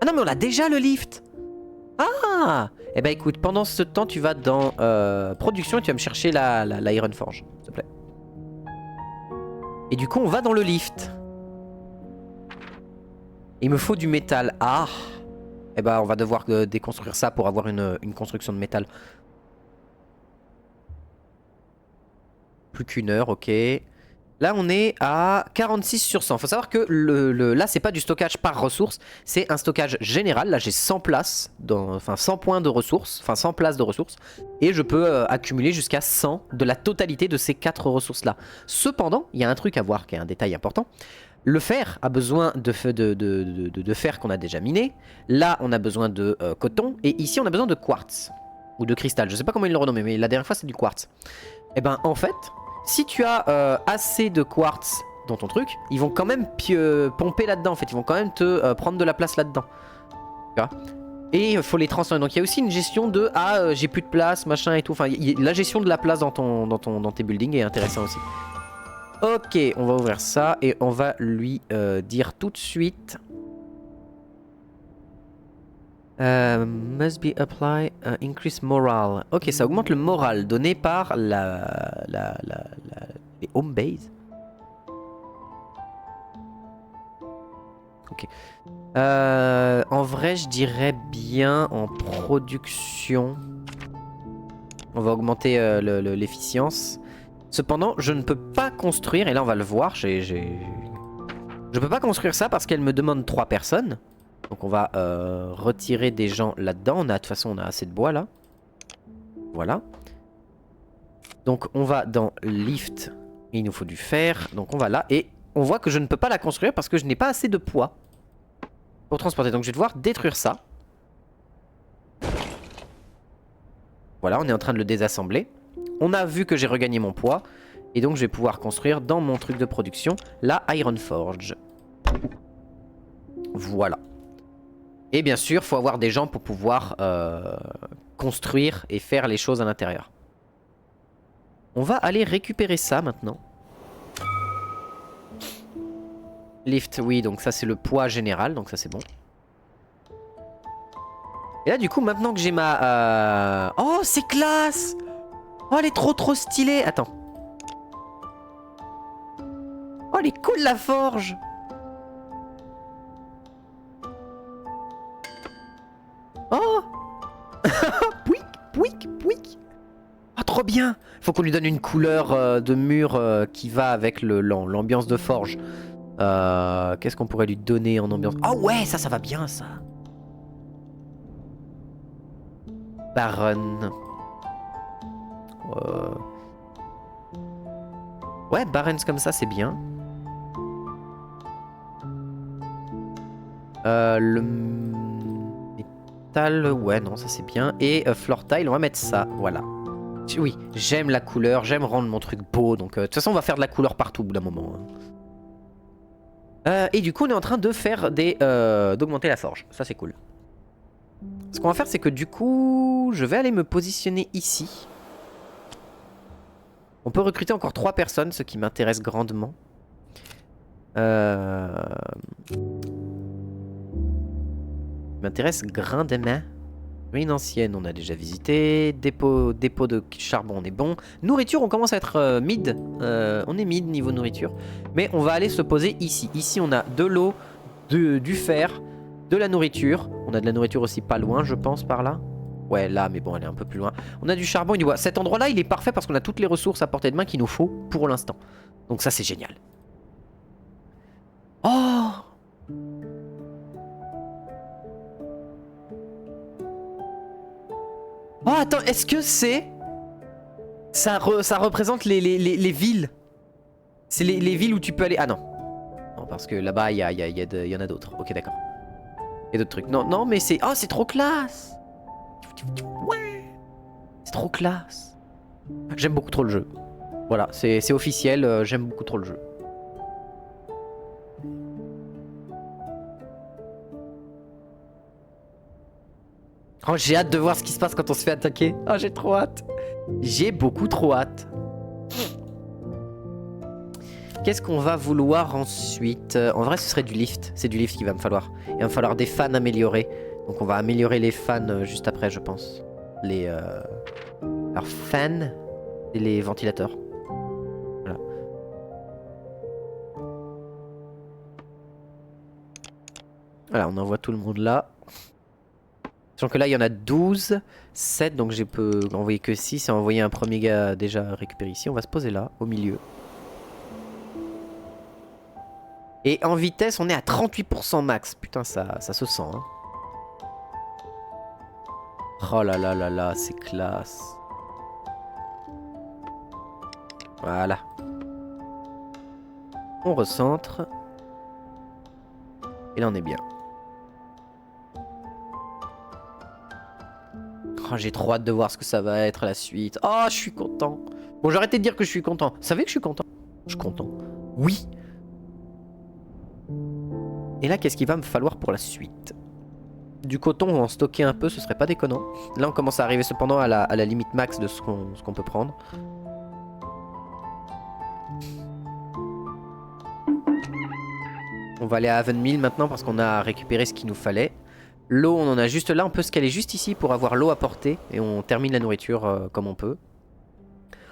Ah non, mais on a déjà le lift. Ah! Eh bah écoute, pendant ce temps, tu vas dans production et tu vas me chercher la Iron Forge, s'il te plaît. Et du coup, on va dans le lift. Il me faut du métal. Ah! Eh bah, on va devoir déconstruire ça pour avoir une construction de métal. Plus qu'une heure, ok. Là, on est à 46 sur 100. Faut savoir que là, c'est pas du stockage par ressource. C'est un stockage général. Là, j'ai 100 places, enfin 100 points de ressources. Enfin 100 places de ressources. Et je peux accumuler jusqu'à 100 de la totalité de ces 4 ressources-là. Cependant, il y a un truc à voir qui est un détail important. Le fer a besoin de fer qu'on a déjà miné. Là, on a besoin de coton. Et ici, on a besoin de quartz. Ou de cristal. Je sais pas comment ils le renomment, mais la dernière fois, c'est du quartz. Et ben, en fait... Si tu as assez de quartz dans ton truc, ils vont quand même pomper là-dedans en fait. Ils vont quand même te prendre de la place là-dedans. Tu vois? Et il faut les transformer. Donc il y a aussi une gestion de j'ai plus de place, machin et tout. Enfin, la gestion de la place dans tes buildings est intéressante aussi. Ok, on va ouvrir ça et on va lui dire tout de suite. Must be apply increase morale. Ok, ça augmente le moral donné par les home base. Ok. En vrai, je dirais bien en production. On va augmenter l'efficience. Cependant, je ne peux pas construire, et là on va le voir, je peux pas construire ça parce qu'elle me demande 3 personnes. Donc on va retirer des gens là-dedans. De toute façon, on a assez de bois là. Voilà. Donc on va dans lift. Il nous faut du fer. Donc on va là. Et on voit que je ne peux pas la construire parce que je n'ai pas assez de poids pour transporter. Donc je vais devoir détruire ça. Voilà, on est en train de le désassembler. On a vu que j'ai regagné mon poids. Et donc je vais pouvoir construire dans mon truc de production la Iron Forge. Voilà. Et bien sûr, il faut avoir des gens pour pouvoir construire et faire les choses à l'intérieur. On va aller récupérer ça maintenant. Lift, oui, donc ça c'est le poids général, donc ça c'est bon. Et là du coup, maintenant que j'ai ma... Oh, c'est classe! Oh, elle est trop stylée! Attends. Oh, elle est cool la forge! Oh! Pouic, pouic, pouic! Oh, trop bien! Faut qu'on lui donne une couleur de mur qui va avec l'ambiance de forge. Qu'est-ce qu'on pourrait lui donner en ambiance? Oh ouais, ça va bien ça! Baron. Ouais, Barons comme ça, c'est bien. Le métal, ouais, non, ça c'est bien. Et floor tile, on va mettre ça, voilà. Oui, j'aime la couleur, j'aime rendre mon truc beau. Donc, de toute façon, on va faire de la couleur partout au bout d'un moment. Et du coup, on est en train de faire d'augmenter la forge. Ça, c'est cool. Ce qu'on va faire, c'est que du coup, je vais aller me positionner ici. On peut recruter encore 3 personnes, ce qui m'intéresse grandement. M'intéresse grandement. Ruine ancienne, on a déjà visité. Dépôt de charbon, on est bon. Nourriture, on commence à être mid. On est mid niveau nourriture. Mais on va aller se poser ici. Ici, on a de l'eau, du fer, de la nourriture. On a de la nourriture aussi pas loin, je pense, par là. Ouais, là, mais bon, elle est un peu plus loin. On a du charbon et du bois. Cet endroit-là, il est parfait parce qu'on a toutes les ressources à portée de main qu'il nous faut pour l'instant. Donc ça, c'est génial. Oh! Oh, attends, est-ce que c'est... Ça représente les villes. C'est les villes où tu peux aller... Ah non. Non, parce que là-bas, il y en a d'autres. Ok, d'accord. Il y a d'autres trucs. Non, non, mais c'est... Oh, c'est trop classe! Ouais. C'est trop classe. J'aime beaucoup trop le jeu. Voilà, c'est officiel, j'aime beaucoup trop le jeu. Oh, j'ai hâte de voir ce qui se passe quand on se fait attaquer. Oh, j'ai trop hâte. J'ai beaucoup trop hâte. Qu'est-ce qu'on va vouloir ensuite? En vrai, ce serait du lift. C'est du lift qu'il va me falloir. Il va me falloir des fans améliorés. Donc on va améliorer les fans juste après, je pense. Alors, fans et les ventilateurs. Voilà. Voilà, on envoie tout le monde là. Sachant que là, il y en a 12, 7, donc je peux envoyer que 6 et envoyer un premier gars déjà récupéré ici. On va se poser là, au milieu. Et en vitesse, on est à 38% max. Putain, ça se sent. Hein. Oh là là là là, c'est classe. Voilà. On recentre. Et là, on est bien. Oh, j'ai trop hâte de voir ce que ça va être la suite. Oh, je suis content. Bon, j'ai arrêté de dire que je suis content. Vous savez que je suis content? Je suis content. Oui. Et là, qu'est-ce qu'il va me falloir pour la suite? Du coton, on va en stocker un peu, ce serait pas déconnant. Là, on commence à arriver cependant à la limite max de ce qu'on peut prendre. On va aller à Havenmill maintenant parce qu'on a récupéré ce qu'il nous fallait. L'eau, on en a juste là. On peut se caler juste ici pour avoir l'eau à portée. Et on termine la nourriture comme on peut.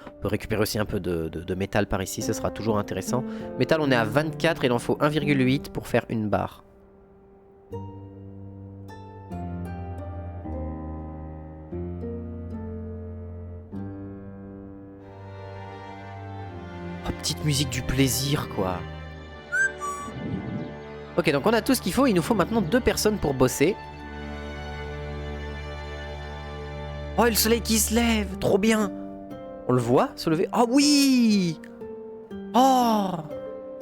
On peut récupérer aussi un peu de métal par ici. Ce sera toujours intéressant. Métal, on est à 24. Il en faut 1,8 pour faire une barre. Oh, petite musique du plaisir, quoi. Ok, donc on a tout ce qu'il faut. Il nous faut maintenant 2 personnes pour bosser. Oh, et le soleil qui se lève. Trop bien. On le voit se lever. Oh oui. Oh.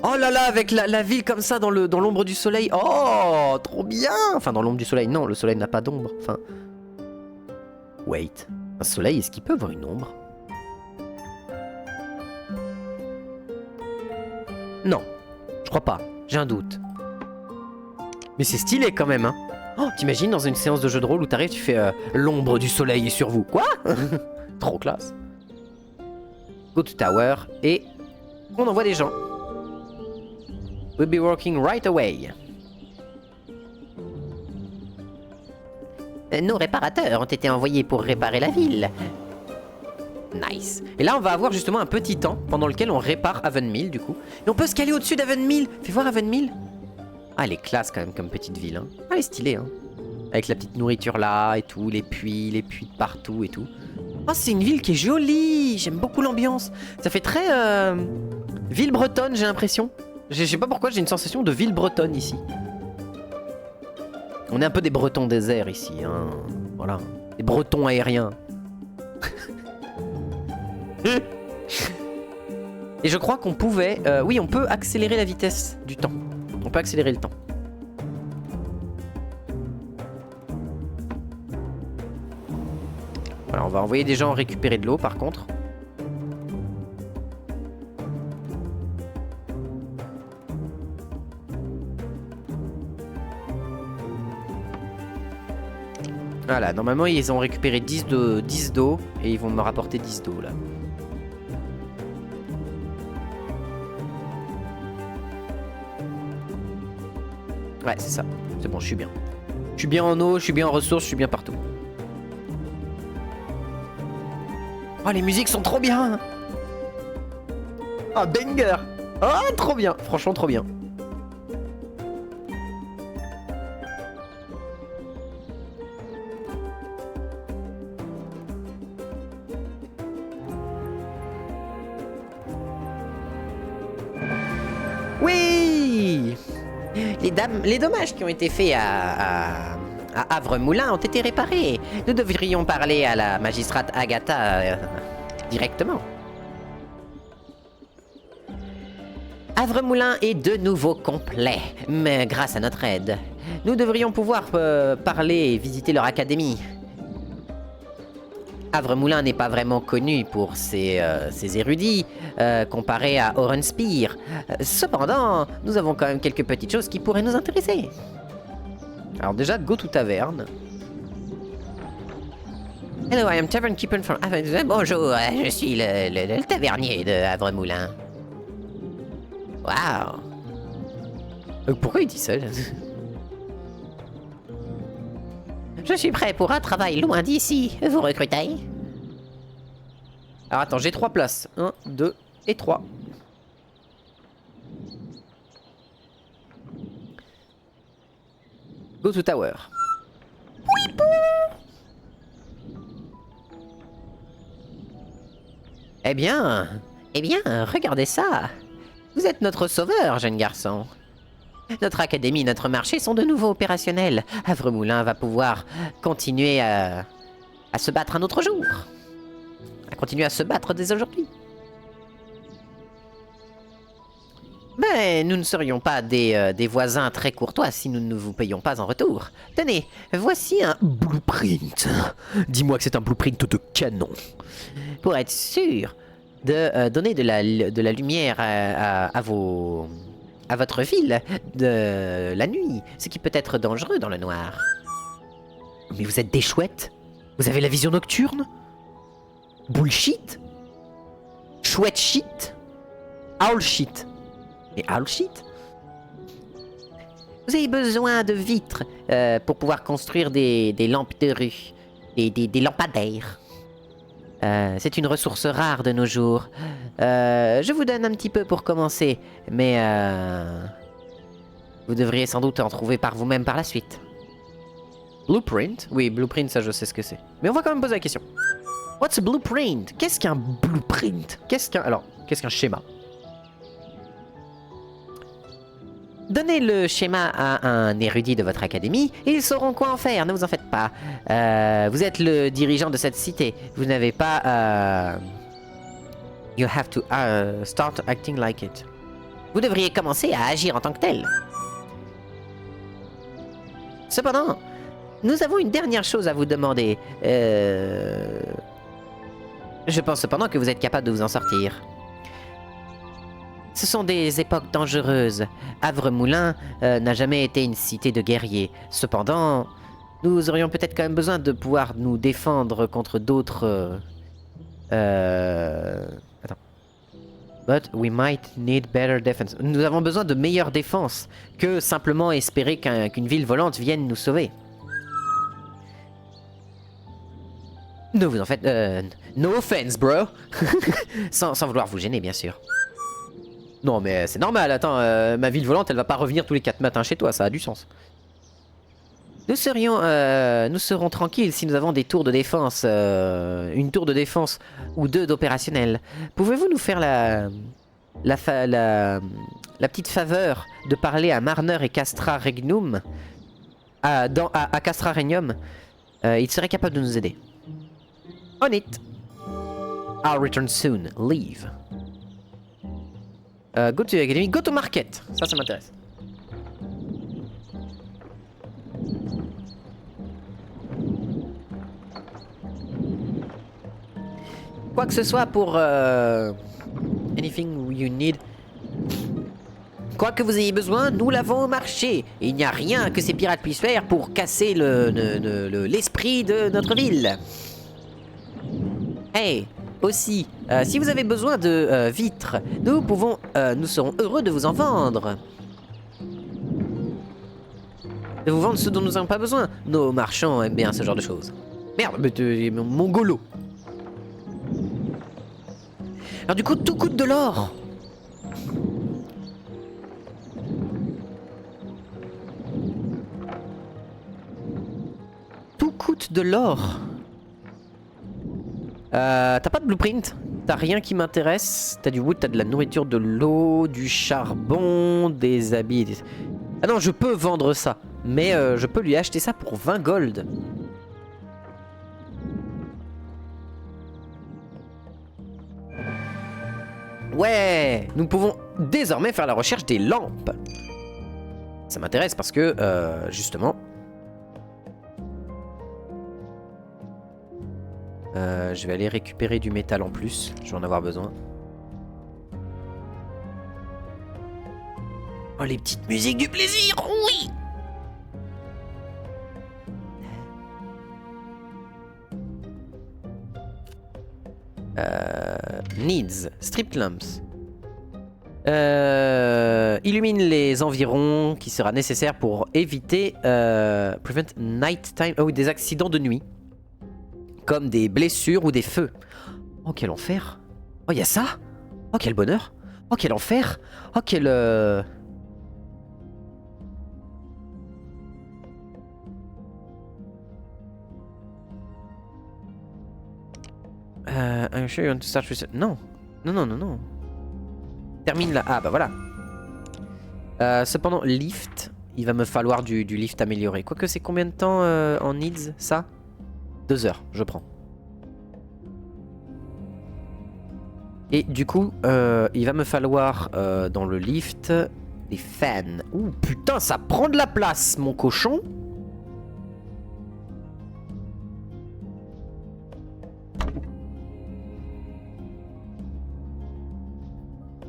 Oh là là, avec la ville comme ça dans l'ombre du soleil. Oh, trop bien. Enfin, dans l'ombre du soleil. Non, le soleil n'a pas d'ombre. Enfin... Wait. Un soleil, est-ce qu'il peut avoir une ombre? Non, je crois pas. J'ai un doute. Mais c'est stylé quand même, hein. Oh, t'imagines dans une séance de jeu de rôle où t'arrives, tu fais l'ombre du soleil est sur vous. Quoi? Trop classe. Go to tower et on envoie des gens. We'll be working right away. Nos réparateurs ont été envoyés pour réparer la ville. Nice. Et là, on va avoir justement un petit temps pendant lequel on répare Avonmill, du coup. Et on peut se caler au-dessus d'Avonmill. Fais voir Avonmill. Ah, elle est classe quand même comme petite ville. Hein. Ah, elle est stylée. Hein. Avec la petite nourriture là et tout, les puits de partout et tout. Oh, c'est une ville qui est jolie. J'aime beaucoup l'ambiance. Ça fait très ville bretonne, j'ai l'impression. Je sais pas pourquoi, j'ai une sensation de ville bretonne ici. On est un peu des bretons déserts ici. Hein. Voilà. Des bretons aériens. Et je crois qu'on pouvait... oui, on peut accélérer la vitesse du temps. On peut accélérer le temps. Voilà, on va envoyer des gens récupérer de l'eau par contre. Voilà, normalement ils ont récupéré 10 d'eau et ils vont me rapporter 10 d'eau là. Ouais, c'est ça. C'est bon, je suis bien. Je suis bien en eau, je suis bien en ressources, je suis bien partout. Oh, les musiques sont trop bien. Oh, banger. Oh, trop bien. Franchement, trop bien. Oui. Les dommages qui ont été faits à Havre-Moulin ont été réparés. Nous devrions parler à la magistrate Agatha directement. Havre-Moulin est de nouveau complet, mais grâce à notre aide. Nous devrions pouvoir parler et visiter leur académie. Havre-Moulin n'est pas vraiment connu pour ses érudits, comparé à Orenspire. Cependant, nous avons quand même quelques petites choses qui pourraient nous intéresser. Alors déjà, go to taverne. Hello, I am tavern keeper from Havre. Bonjour, je suis le tavernier de Havre-Moulin. Waouh. Pourquoi il dit ça? Je suis prêt pour un travail loin d'ici. Vous recrutez? Alors attends, j'ai 3 places. 1, 2 et 3. Go to tower. Eh bien, regardez ça. Vous êtes notre sauveur, jeune garçon. Notre académie et notre marché sont de nouveau opérationnels. Havre-Moulin va pouvoir continuer à se battre un autre jour. À continuer à se battre dès aujourd'hui. Mais nous ne serions pas des voisins très courtois si nous ne vous payions pas en retour. Tenez, voici un blueprint. Dis-moi que c'est un blueprint de canon. Pour être sûr de donner de la lumière à votre ville de la nuit, ce qui peut être dangereux dans le noir. Mais vous êtes des chouettes? Vous avez la vision nocturne? Bullshit? Chouette shit? Owl shit? Et owl shit? Vous avez besoin de vitres pour pouvoir construire des lampes de rue, des lampadaires. C'est une ressource rare de nos jours. Je vous donne un petit peu pour commencer, mais vous devriez sans doute en trouver par vous-même par la suite. Blueprint? Oui, blueprint, ça je sais ce que c'est. Mais on va quand même poser la question. What's a blueprint? Qu'est-ce qu'un blueprint? Qu'est-ce qu'un schéma? Donnez le schéma à un érudit de votre académie et ils sauront quoi en faire, ne vous en faites pas. Vous êtes le dirigeant de cette cité. Vous n'avez pas... You have to start acting like it. Vous devriez commencer à agir en tant que tel. Cependant, nous avons une dernière chose à vous demander. Je pense cependant que vous êtes capable de vous en sortir. Ce sont des époques dangereuses. Havre-Moulin n'a jamais été une cité de guerriers. Cependant, nous aurions peut-être quand même besoin de pouvoir nous défendre contre d'autres... Attends. But we might need better defense. Nous avons besoin de meilleure défense que simplement espérer qu'une ville volante vienne nous sauver. Ne vous en faites... no offense, bro. sans vouloir vous gêner, bien sûr. Non, mais c'est normal, attends, ma ville volante, elle va pas revenir tous les 4 matins chez toi, ça a du sens. Nous serons tranquilles si nous avons des tours de défense, une tour de défense ou 2 d'opérationnel. Pouvez-vous nous faire la petite faveur de parler à Marner et Castra Regnum, à Castra Regnum, ils seraient capables de nous aider. On it. I'll return soon. Leave. Go to the academy. Go to market. Ça m'intéresse. Quoi que ce soit pour... anything you need. Quoi que vous ayez besoin, nous l'avons au marché. Et il n'y a rien que ces pirates puissent faire pour casser l'esprit de notre ville. Hey, aussi, si vous avez besoin de vitres, nous serons heureux de vous en vendre. De vous vendre ce dont nous n'avons pas besoin. Nos marchands aiment bien ce genre de choses. Merde, mais mon golo. Alors du coup, tout coûte de l'or. Tout coûte de l'or. T'as pas de blueprint? T'as rien qui m'intéresse? T'as du wood, t'as de la nourriture, de l'eau, du charbon, des habits... Ah non, je peux vendre ça. Mais je peux lui acheter ça pour 20 gold. Ouais, nous pouvons désormais faire la recherche des lampes. Ça m'intéresse parce que, justement... je vais aller récupérer du métal en plus. Je vais en avoir besoin. Oh, les petites musiques du plaisir, oui! Needs. Strip lamps. Illumine les environs qui sera nécessaire pour éviter... prevent nighttime... Oh oui, des accidents de nuit. Comme des blessures ou des feux. Oh, quel enfer. Oh, il y a ça. Oh, quel bonheur. Oh, quel enfer. Oh, quel... I'm sure you want to start with... Non. Non. Termine là. Ah, bah voilà. Cependant, lift. Il va me falloir du lift amélioré. Quoique, c'est combien de temps en needs, ça? 2 heures, je prends. Et du coup, il va me falloir dans le lift des fans. Ouh, putain, ça prend de la place, mon cochon.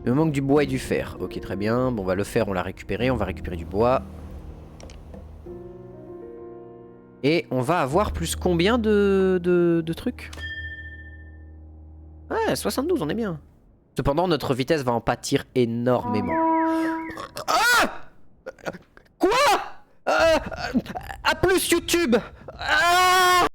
Il me manque du bois et du fer. Ok, très bien. Bon, bah, le fer, on l'a récupéré. On va récupérer du bois. Et on va avoir plus combien de trucs? Ouais, 72, on est bien. Cependant, notre vitesse va en pâtir énormément. Ah! Quoi? À plus YouTube! Ah!